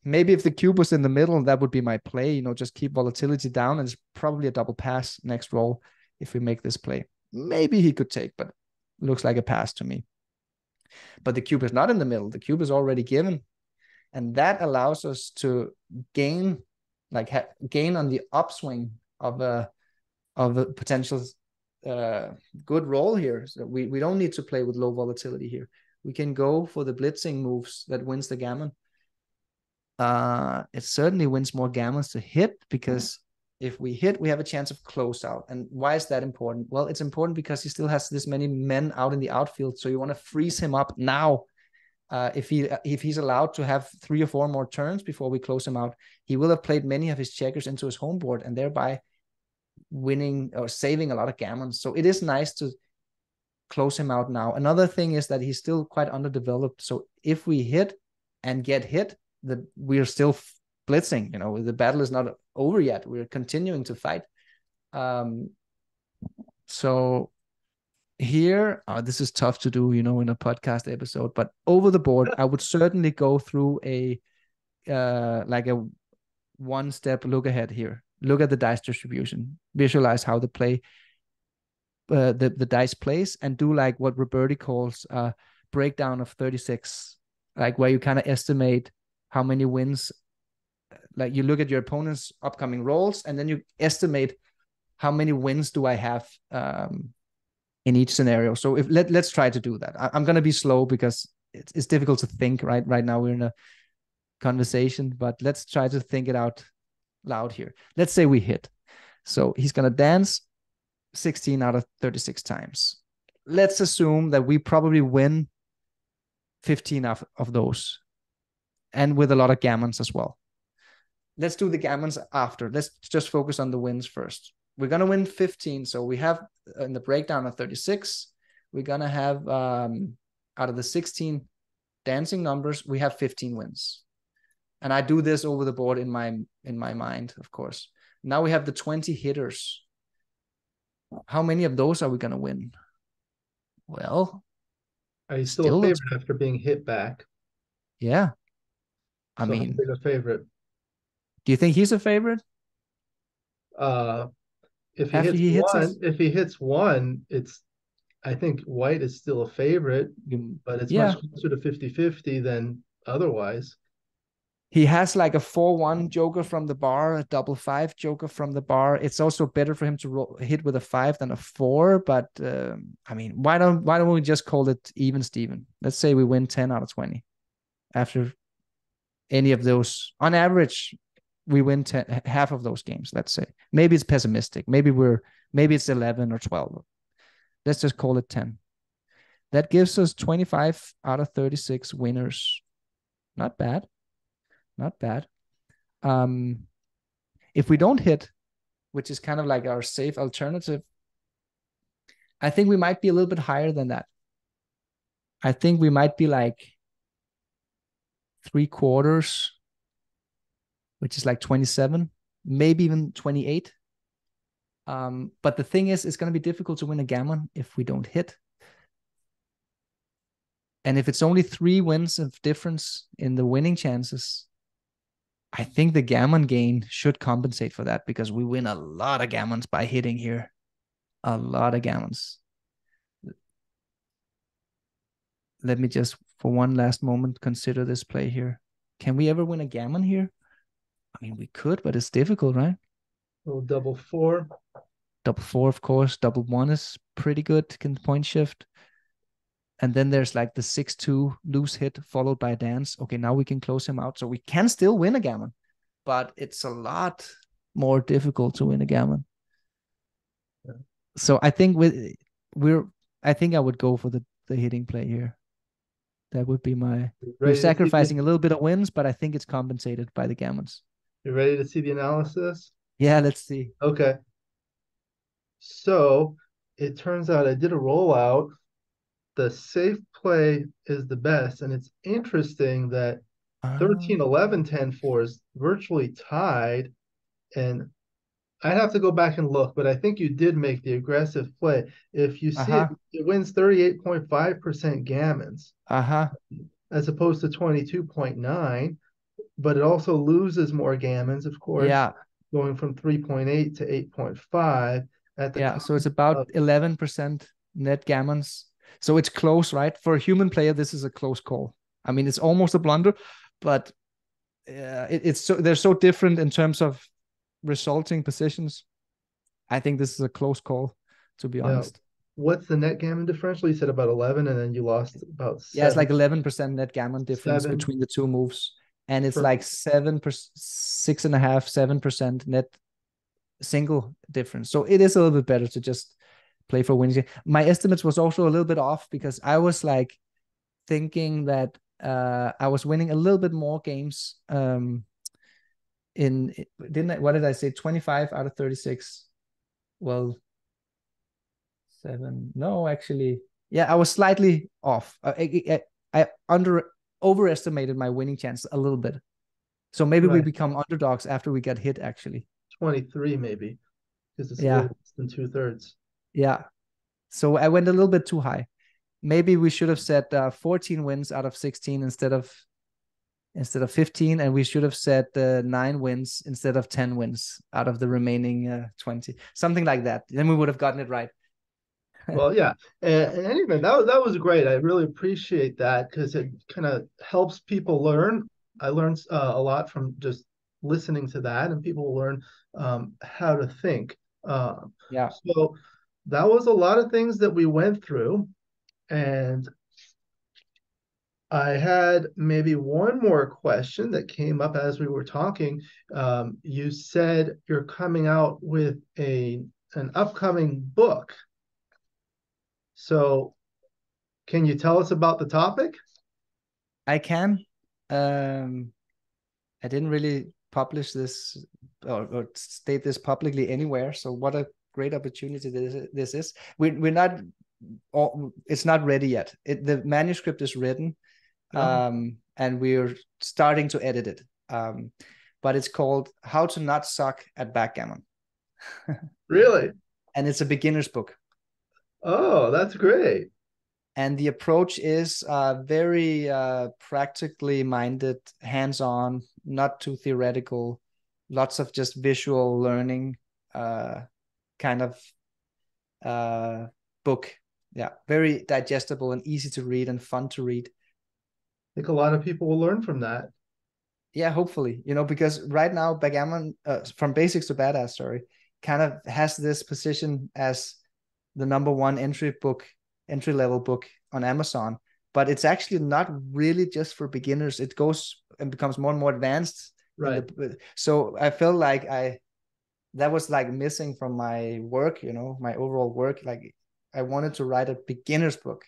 Maybe if the cube was in the middle, that would be my play. Just keep volatility down, and it's probably a double pass next roll if we make this play. Maybe he could take, but looks like a pass to me. But the cube is not in the middle. The cube is already given, and that allows us to gain, gain on the upswing of a potential good roll here. So we don't need to play with low volatility here. We can go for the blitzing moves that wins the gammon. It certainly wins more gammons to hit, because if we hit, we have a chance of closeout. And why is that important? Well, it's important because he still has this many men out in the outfield, so you want to freeze him up now. If he's allowed to have 3 or 4 more turns before we close him out, he will have played many of his checkers into his home board and thereby winning or saving a lot of gammons. So it is nice to close him out now. Another thing is that he's still quite underdeveloped. So if we hit and get hit, we are still blitzing. The battle is not over yet. We're continuing to fight. So here, this is tough to do, in a podcast episode, but over the board, I would certainly go through a one-step look ahead here. Look at the dice distribution, visualize how the play, the dice plays, and do like what Roberti calls a breakdown of 36, like where you kind of estimate how many wins. Like you look at your opponent's upcoming rolls, and then you estimate how many wins do I have in each scenario. So let's try to do that. I'm going to be slow because it's difficult to think right now. We're in a conversation, but let's try to think it out loud here. Let's say we hit. So he's going to dance 16 out of 36 times. Let's assume that we probably win 15 of those, and with a lot of gammons as well. Let's do the gammons after. Let's just focus on the wins first. We're going to win 15. So we have in the breakdown of 36, we're going to have out of the 16 dancing numbers, we have 15 wins. And I do this over the board in my mind, of course. Now we have the 20 hitters. How many of those are we going to win? Well, Are you still a still favorite after being hit back? yeah. I So how mean, big a favorite? do you think he's a favorite Uh, if he after hits he hits one, us? if he hits one, it's I think white is still a favorite, but it's much Yeah, closer to 50-50 than otherwise. he has like a 4-1 joker from the bar, a double 5 joker from the bar. It's also better for him to hit with a 5 than a 4. But I mean, why don't we just call it even Steven? Let's say we win 10 out of 20 after any of those. On average, we win half of those games. Let's say maybe it's pessimistic. Maybe it's 11 or 12. Let's just call it 10. That gives us 25 out of 36 winners. Not bad. Not bad. Um, if we don't hit, which is kind of like our safe alternative, I think we might be a little bit higher than that. I think we might be like 3/4, which is like 27, maybe even 28. But the thing is, it's going to be difficult to win a gammon if we don't hit. And if it's only 3 wins of difference in the winning chances, I think the gammon gain should compensate for that, because we win a lot of gammons by hitting here. A lot of gammons. Let me just, for one last moment, consider this play here. Can we ever win a gammon here? I mean, we could, but it's difficult, right? Little double 4. Double 4, of course. Double 1 is pretty good, can point shift. And then there's like the 6-2 loose hit followed by a dance. Okay, now we can close him out. So we can still win a gammon, but it's a lot more difficult to win a gammon. Yeah. So I think I think I would go for the hitting play here. That would be my. We're sacrificing a little bit of wins, but I think it's compensated by the gammons. You ready to see the analysis? Yeah, let's see. Okay. So it turns out I did a rollout. The safe play is the best, and it's interesting that 13, 11, 10, 4 is virtually tied. And I'd have to go back and look, but I think you did make the aggressive play. If you see it, it wins 38.5% gammons as opposed to 22.9, but it also loses more gammons, of course, Yeah. going from 3.8 to 8.5 at the Yeah, so it's about 11% net gammons. So it's close, right? For a human player, this is a close call. I mean, it's almost a blunder, but it's so they're so different in terms of resulting positions. I think this is a close call, to be honest. What's the net gammon differential? You said about 11, and then you lost about 7. Yeah, it's like 11% net gammon difference 7 between the two moves. And it's like 7%, 6.5%, 7% net single difference. So it is a little bit better to just play for winning. My estimates was also a little bit off, because I was like thinking that I was winning a little bit more games. What did I say? 25 out of 36. Well, 7. No, actually, yeah, I was slightly off. I overestimated my winning chance a little bit. So maybe we become underdogs after we get hit, actually. 23 maybe, because it's a little less than 2/3. Yeah. So I went a little bit too high. Maybe we should have said 14 wins out of 16 instead of 15, and we should have said 9 wins instead of 10 wins out of the remaining 20. Something like that. Then we would have gotten it right. Well, yeah. And anyway, that was great. I really appreciate that, because it kind of helps people learn. I learned a lot from just listening to that, and people will learn how to think. Yeah. So that was a lot of things that we went through. And I had maybe one more question that came up as we were talking. You said you're coming out with an upcoming book. So can you tell us about the topic? I can. I didn't really publish this or state this publicly anywhere. So what a great opportunity this is. We're not. It's not ready yet. The manuscript is written, and we're starting to edit it. But it's called "How to Not Suck at Backgammon." Really? And it's a beginner's book. Oh, that's great. And the approach is very practically minded, hands-on, not too theoretical, lots of just visual learning kind of book. Yeah, very digestible and easy to read and fun to read. I think a lot of people will learn from that. Yeah, hopefully, because right now Backgammon, from basics to badass, sorry, kind of has this position as the number one entry level book on Amazon, but it's actually not really just for beginners. It goes and becomes more and more advanced Right. so I felt like that was like missing from my work, my overall work. Like I wanted to write a beginner's book.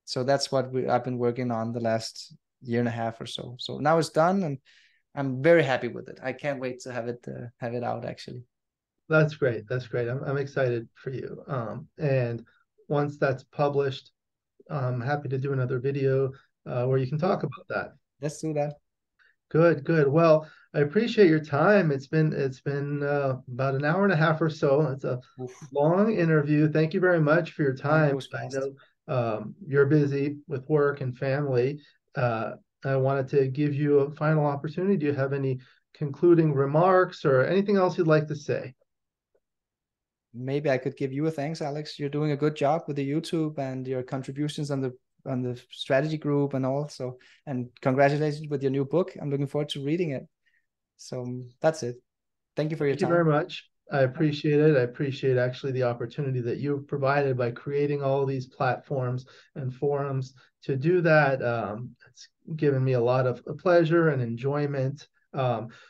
So that's what I've been working on the last year and a half or so. So now it's done, and I'm very happy with it. I can't wait to have it out actually. That's great. That's great. I'm excited for you. And once that's published, I'm happy to do another video where you can talk Cool. about that. Let's do that. Good, good. Well, I appreciate your time. It's been about an hour and a half or so. It's a Oof. long interview. Thank you very much for your Time time. goes I fast. know you're busy with work and family. Uh, I wanted to give you a final opportunity. Do you have any concluding remarks or anything else you'd like to say? Maybe I could give you a thanks, Alex. You're doing a good job with the YouTube and your contributions on the strategy group and all. So, and congratulations with your new book. I'm looking forward to reading it. So that's it. Thank you for your Thank you very time. much. I appreciate it. I appreciate actually the opportunity that you've provided by creating all these platforms and forums to do that. It's given me a lot of pleasure and enjoyment.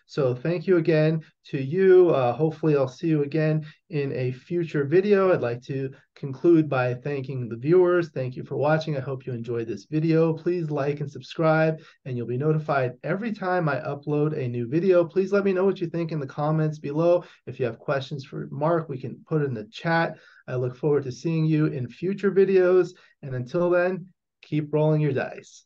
So thank you again to you. Hopefully I'll see you again in a future video. I'd like to conclude by thanking the viewers. Thank you for watching. I hope you enjoyed this video. Please like and subscribe, and you'll be notified every time I upload a new video. Please let me know what you think in the comments below. If you have questions for Mark, we can put it in the chat. I look forward to seeing you in future videos. And until then, keep rolling your dice.